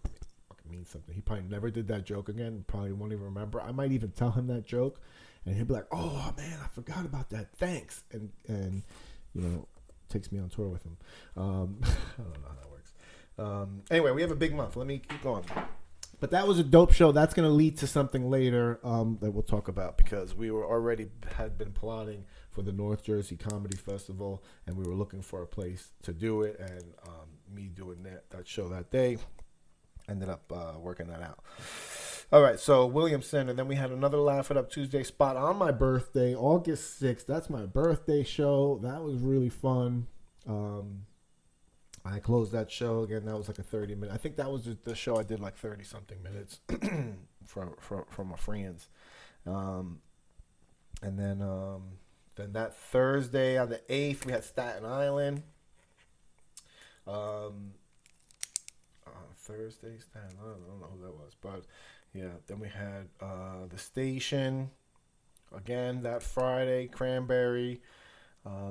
fucking means something. He probably never did that joke again. Probably won't even remember. I might even tell him that joke, and he'll be like, oh, man, I forgot about that. Thanks. And you know, takes me on tour with him. I don't know how that works. Anyway, we have a big month. Let me keep going. But that was a dope show. That's going to lead to something later that we'll talk about, because we had been plotting for the North Jersey Comedy Festival, and we were looking for a place to do it. And me doing that show that day ended up working that out. All right, so Williamson, and then we had another Laugh It Up Tuesday spot on my birthday, August 6th. That's my birthday show. That was really fun. I closed that show. Again, that was like a 30-minute. I think that was the show I did like 30-something minutes from my friends. And then that Thursday on the 8th, we had Staten Island. Thursday, Staten Island, I don't know who that was, but... yeah, then we had The Station, again, that Friday, Cranberry.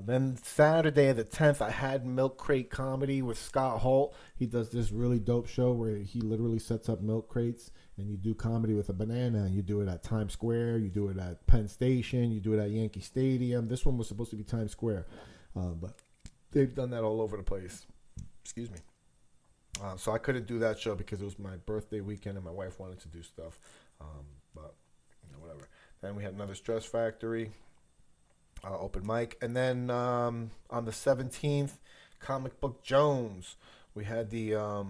Then Saturday the 10th, I had Milk Crate Comedy with Scott Holt. He does this really dope show where he literally sets up milk crates, and you do comedy with a banana, and you do it at Times Square, you do it at Penn Station, you do it at Yankee Stadium. This one was supposed to be Times Square, but they've done that all over the place. Excuse me. So I couldn't do that show because it was my birthday weekend and my wife wanted to do stuff. But, you know, whatever. Then we had another Stress Factory open mic. And then on the 17th, Comic Book Jones. We had the, I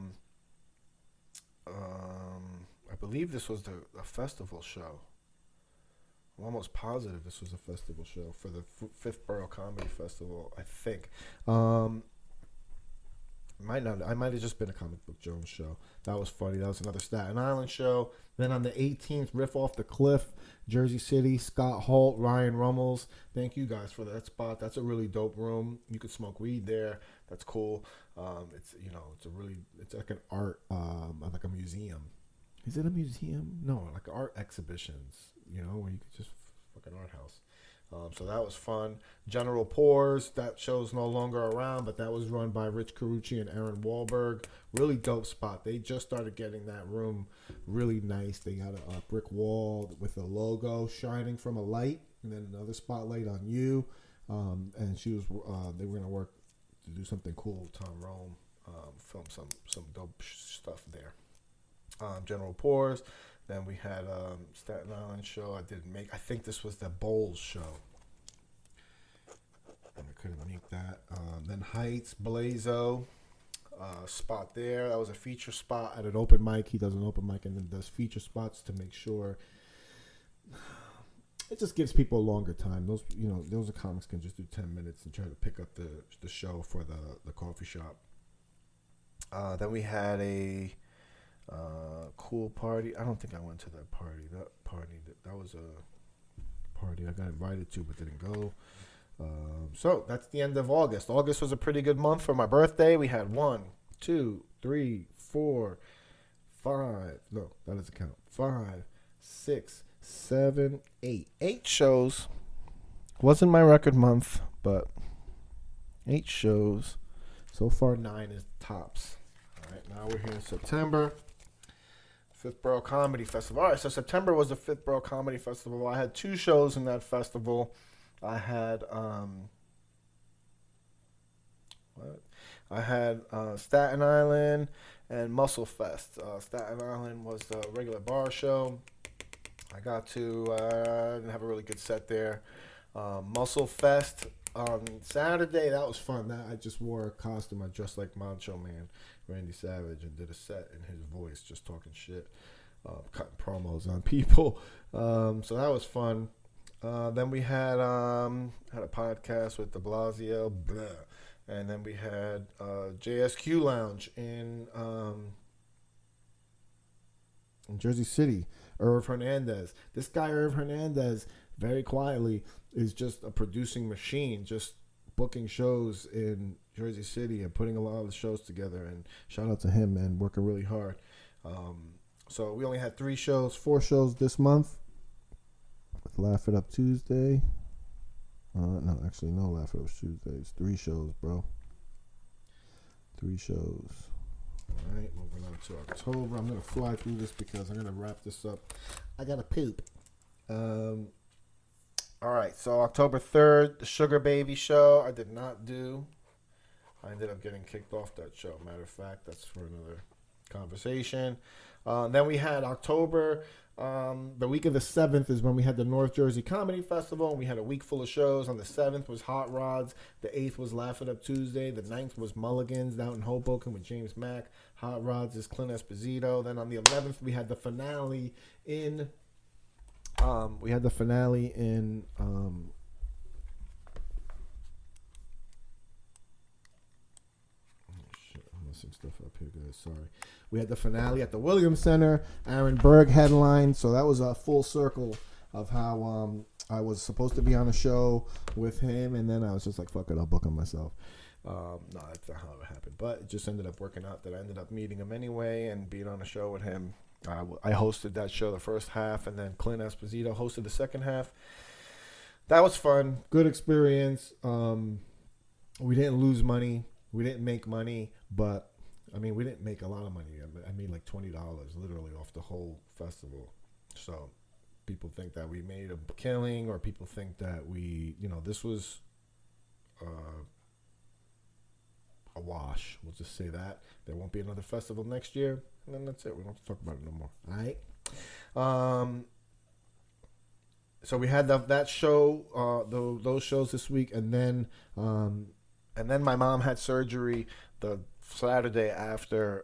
believe this was a festival show. I'm almost positive this was a festival show for the Fifth Borough Comedy Festival, I think. I might have just been a Comic Book Jones show. That was funny. That was another Staten Island show. Then on the 18th, Riff Off the Cliff, Jersey City, Scott Holt, Ryan Rummels. Thank you guys for that spot. That's a really dope room. You could smoke weed there. That's cool. It's like an art, like a museum. Is it a museum? No, like art exhibitions. You know, where you could just fucking art house. So that was fun. General Pours, that show's no longer around, but that was run by Rich Carucci and Aaron Wahlberg. Really dope spot. They just started getting that room really nice. They got a brick wall with a logo shining from a light, and then another spotlight on you. And they were gonna work to do something cool with Tom Rome, film some dope stuff there. General Pours. Then we had Staten Island show. I think this was the Bowles show. And I couldn't make that. Then Heights, Blazo, spot there. That was a feature spot at an open mic. He does an open mic and then does feature spots to make sure. It just gives people a longer time. Those comics can just do 10 minutes and try to pick up the show for the coffee shop. Then we had a cool party. I don't think I went to that party. That was a party I got invited to but didn't go. So that's the end of August. August was a pretty good month for my birthday. We had 1, 2, 3, 4, 5. No, that doesn't count. 5, 6, 7, 8. 8 shows. Wasn't my record month, but 8 shows. So far 9 is tops. All right, now we're here in September. Fifth Borough Comedy Festival. All right, so September was the Fifth Borough Comedy Festival. I had 2 shows in that festival. I had Staten Island and Muscle Fest. Staten Island was the regular bar show. I got to didn't have a really good set there. Muscle Fest on Saturday, that was fun. I just wore a costume. I dressed like Macho Man, Randy Savage, and did a set in his voice, just talking shit, cutting promos on people. So that was fun. Then we had a podcast with De Blasio, and then we had JSQ Lounge in Jersey City. Irv Hernandez. This guy, Irv Hernandez, very quietly is just a producing machine, just booking shows in Jersey City and putting a lot of the shows together. And shout out to him, man, working really hard. So we only had 4 shows this month. With Laugh It Up Tuesday. No, actually, no Laugh It Up Tuesday. It's 3 shows, bro. 3 shows. All right, moving on to October. I'm going to fly through this because I'm going to wrap this up. I got to poop. All right, so October 3rd, the Sugar Baby show. I did not do. I ended up getting kicked off that show. Matter of fact, that's for another conversation. Then we had October. The week of the 7th is when we had the North Jersey Comedy Festival. And we had a week full of shows. On the 7th was Hot Rods. The 8th was Laugh It Up Tuesday. The 9th was Mulligan's out in Hoboken with James Mack. Hot Rods is Clint Esposito. Then on the 11th, we had the finale in... oh, shit, I'm messing stuff up here, guys. Sorry. We had the finale at the Williams Center. Aaron Berg headlined. So that was a full circle of how I was supposed to be on a show with him. And then I was just like, fuck it, I'll book him myself. No, that's not how it happened. But it just ended up working out that I ended up meeting him anyway and being on a show with him. I hosted that show the first half, and then Clint Esposito hosted the second half. That was fun. Good experience. We didn't lose money. We didn't make money, but, I mean, we didn't make a lot of money. I made like $20 literally off the whole festival. So people think that we made a killing, or people think that this was a wash. We'll just say that. There won't be another festival next year. And then that's it. We don't have to talk about it no more. All right. So we had that show, those shows this week, and then my mom had surgery the Saturday after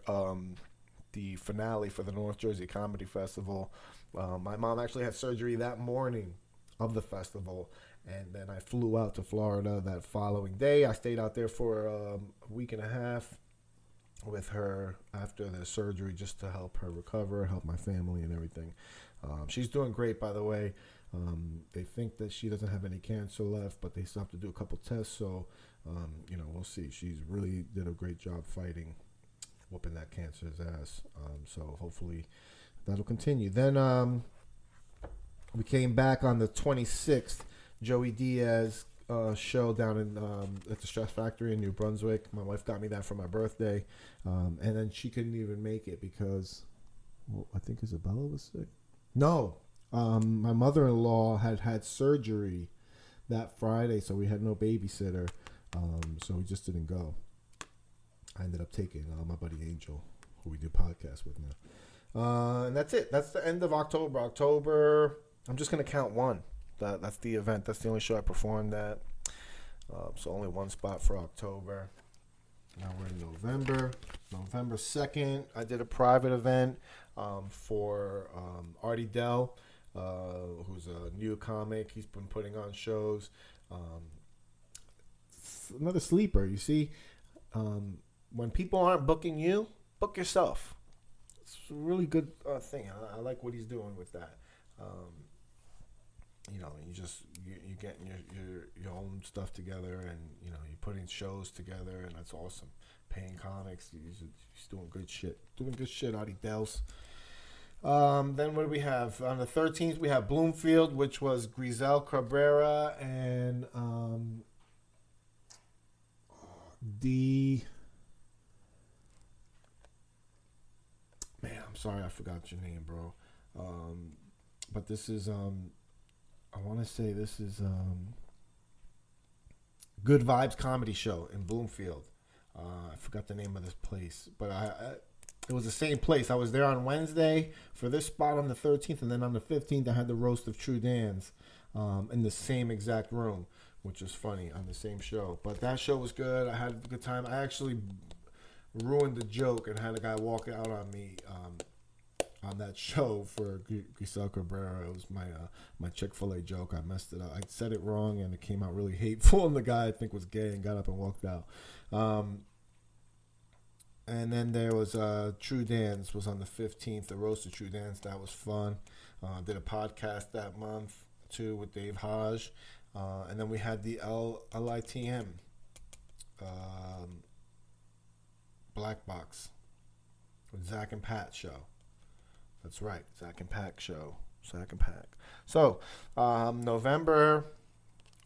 the finale for the North Jersey Comedy Festival. My mom actually had surgery that morning of the festival, and then I flew out to Florida that following day. I stayed out there for a week and a half with her after the surgery, just to help her recover, help my family and everything. She's doing great, by the way. They think that she doesn't have any cancer left, but they still have to do a couple tests. So, we'll see. She's really did a great job fighting, whooping that cancer's ass. So hopefully that'll continue. Then we came back on the 26th, Joey Diaz show down in at the Stress Factory in New Brunswick. My wife got me that for my birthday, and then she couldn't even make it because, I think Isabella was sick. No, my mother-in-law had surgery that Friday, so we had no babysitter, so we just didn't go. I ended up taking my buddy Angel, who we do podcasts with now, and that's it. That's the end of October. October, I'm just gonna count one. That's the event. That's the only show I performed at. So only one spot for October. Now we're in November. November 2nd, I did a private event for Artie Dell, who's a new comic. He's been putting on shows. Another sleeper, you see. When people aren't booking you, book yourself. It's a really good thing. I like what he's doing with that. You getting your own stuff together, and you're putting shows together, and that's awesome. Paying comics, he's doing good shit. Artie Dells. Then what do we have? On the 13th, we have Bloomfield, which was Grisel Cabrera and sorry I forgot your name, bro. But this is I want to say this is Good Vibes Comedy Show in Bloomfield. I forgot the name of this place, but it was the same place. I was there on Wednesday for this spot on the 13th, and then on the 15th I had the roast of True Dan's in the same exact room, which is funny, on the same show. But that show was good. I had a good time. I actually ruined the joke and had a guy walk out on me on that show for Giselle Cabrera. It was my Chick-fil-A joke. I messed it up. I said it wrong, and it came out really hateful, and the guy, I think, was gay and got up and walked out. And then there was True Dan's was on the 15th, the roast of True Dan's. That was fun. Did a podcast that month, too, with Dave Hodge. And then we had the LITM Black Box with Zach and Pat show. That's right, Zach and Pat show. Zach and Pat. So, November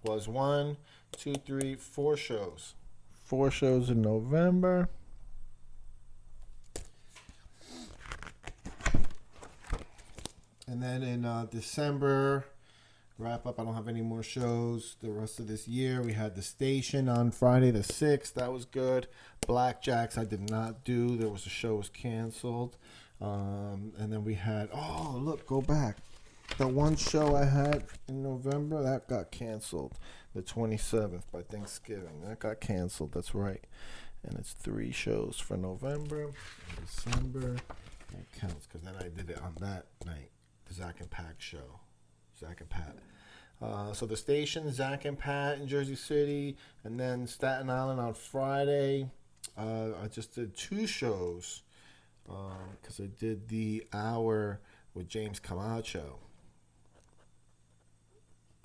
was 1, 2, 3, 4 shows. 4 shows in November. And then in December, wrap up. I don't have any more shows the rest of this year. We had The Station on Friday the 6th. That was good. Blackjacks I did not do. There was a show was canceled. And then we had, oh, look, go back. The one show I had in November, that got canceled. The 27th by Thanksgiving. That got canceled. That's right. And it's 3 shows for November and December. That counts because then I did it on that night. The Zach and Pat show. Zach and Pat. So The Station, Zach and Pat in Jersey City. And then Staten Island on Friday. I just did 2 shows. Because I did the hour with James Camacho.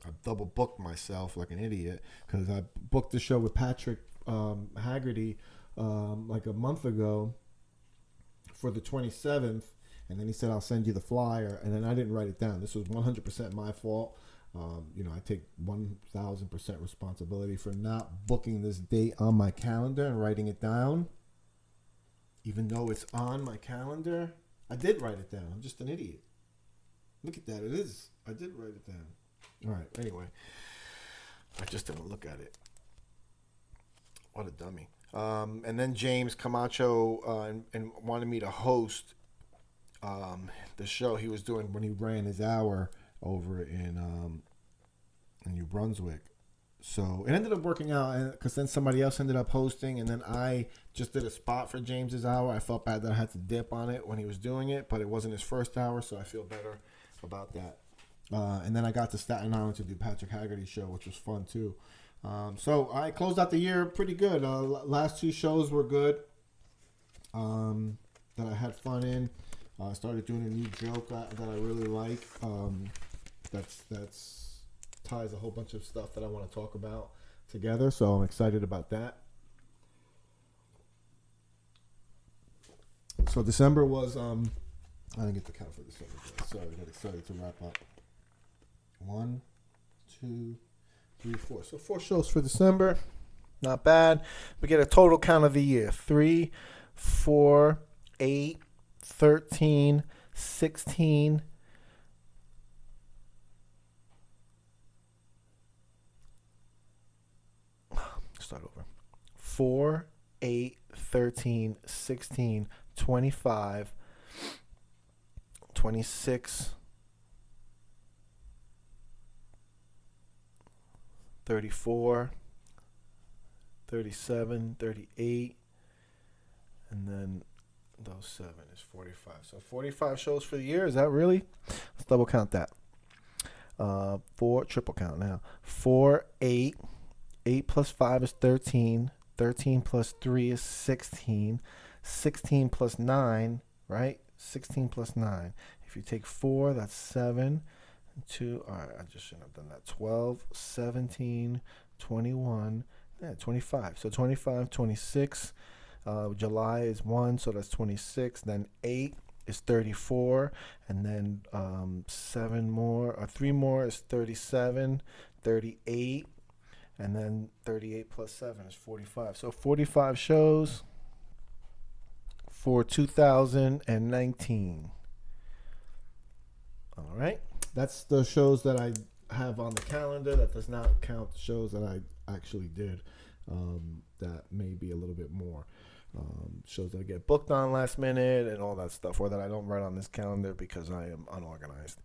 I double booked myself like an idiot because I booked the show with Patrick Haggerty like a month ago for the 27th, and then he said I'll send you the flyer, and then I didn't write it down. This was 100% my fault. I take 1,000% responsibility for not booking this date on my calendar and writing it down. Even though it's on my calendar, I did write it down. I'm just an idiot. Look at that. It is. I did write it down. All right. Anyway, I just didn't look at it. What a dummy. And then James Camacho and wanted me to host the show he was doing when he ran his hour over in New Brunswick. So it ended up working out because then somebody else ended up hosting, and then I just did a spot for James's hour. I felt bad that I had to dip on it when he was doing it, but it wasn't his first hour, so I feel better about that. And then I got to Staten Island to do Patrick Haggerty's show, which was fun too. So I closed out the year pretty good. Last 2 shows were good that I had fun in. I started doing a new joke that I really like. That's ties a whole bunch of stuff that I want to talk about together, so I'm excited about that. So December was I didn't get the count for December. Sorry, I got excited to wrap up. 1, 2, 3, 4. So 4 shows for December. Not bad. We get a total count of the year. 3, 4, 8, 13, 16. Start over. 4, 8, 13, 16, 25, 26, 34, 37, 38, and then those 7 is 45. So 45 shows for the year. Is that really? Let's double count that. 4, triple count now. 4, 8. 8 plus 5 is 13. 13 plus 3 is 16. 16 plus 9, right? 16 plus 9. If you take 4, that's 7. 2, all right, I just shouldn't have done that. 12, 17, 21, 25. So 25, 26. July is 1, so that's 26. Then 8 is 34. And then 3 more is 37, 38. And then 38 plus 7 is 45. So 45 shows. for 2019. All right. That's the shows that I have on the calendar. That does not count the shows that I actually did. That may be a little bit more. Shows that I get booked on last minute and all that stuff, or that I don't write on this calendar because I am unorganized.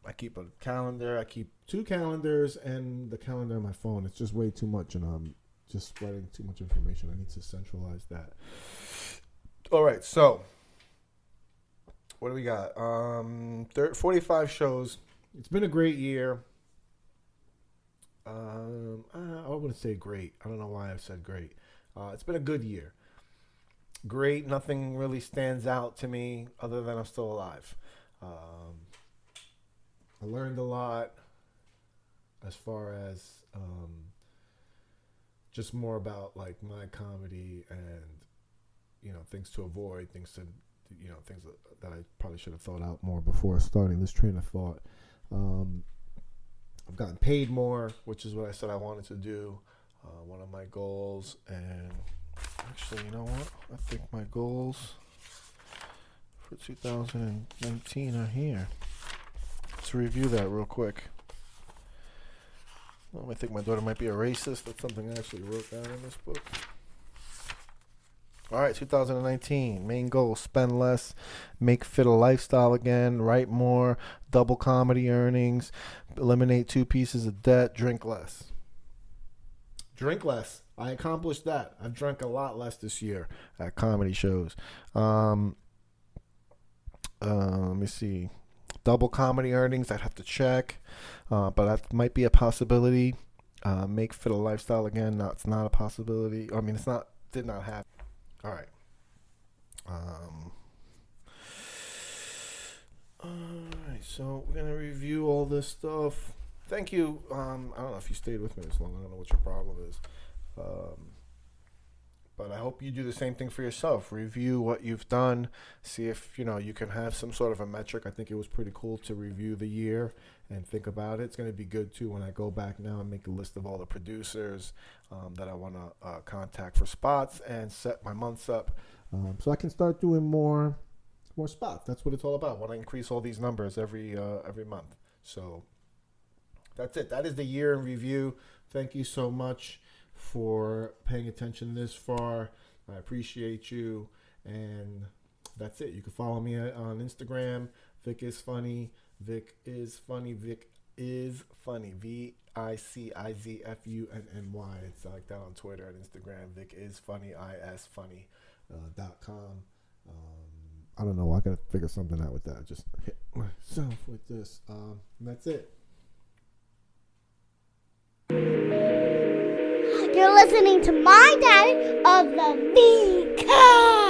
I keep a calendar. I keep 2 calendars and the calendar on my phone. It's just way too much, and I'm just writing too much information. I need to centralize that. All right, so what do we got? 45 shows. It's been a great year. I wouldn't say great. I don't know why I said great. It's been a good year. Great. Nothing really stands out to me other than I'm still alive. I learned a lot as far as just more about like my comedy and, you know, things to avoid, things to, you know, things that I probably should have thought out more before starting this train of thought. I've gotten paid more, which is what I said I wanted to do. One of my goals, and actually, you know what? I think my goals for 2019 are here. Let's review that real quick. I think my daughter might be a racist. That's something I actually wrote down in this book. All right, 2019. Main goal, spend less, make fit a lifestyle again, write more, double comedy earnings, eliminate 2 pieces of debt, drink less. Drink less. I accomplished that. I've drunk a lot less this year at comedy shows. Let me see. Double comedy earnings, I'd have to check. But that might be a possibility. Make fit a lifestyle again. No, it's not a possibility. I mean, did not happen. All right. All right, so we're going to review all this stuff. Thank you. I don't know if you stayed with me this long. I don't know what your problem is. But I hope you do the same thing for yourself. Review what you've done. See if, you can have some sort of a metric. I think it was pretty cool to review the year and think about it. It's going to be good, too, when I go back now and make a list of all the producers that I want to contact for spots and set my months up so I can start doing more spots. That's what it's all about. I want to increase all these numbers every month. So that's it. That is the year in review. Thank you so much for paying attention this far. I appreciate you. And that's it. You can follow me on Instagram. Vic is funny. Vic is funny. Vic is funny. VICIZFUNNY. It's like that on Twitter and Instagram. Vic is funny. isfunny.com. I don't know. I gotta figure something out with that. Just hit myself with this. And that's it. You're listening to my dad of the Vic Cedeno.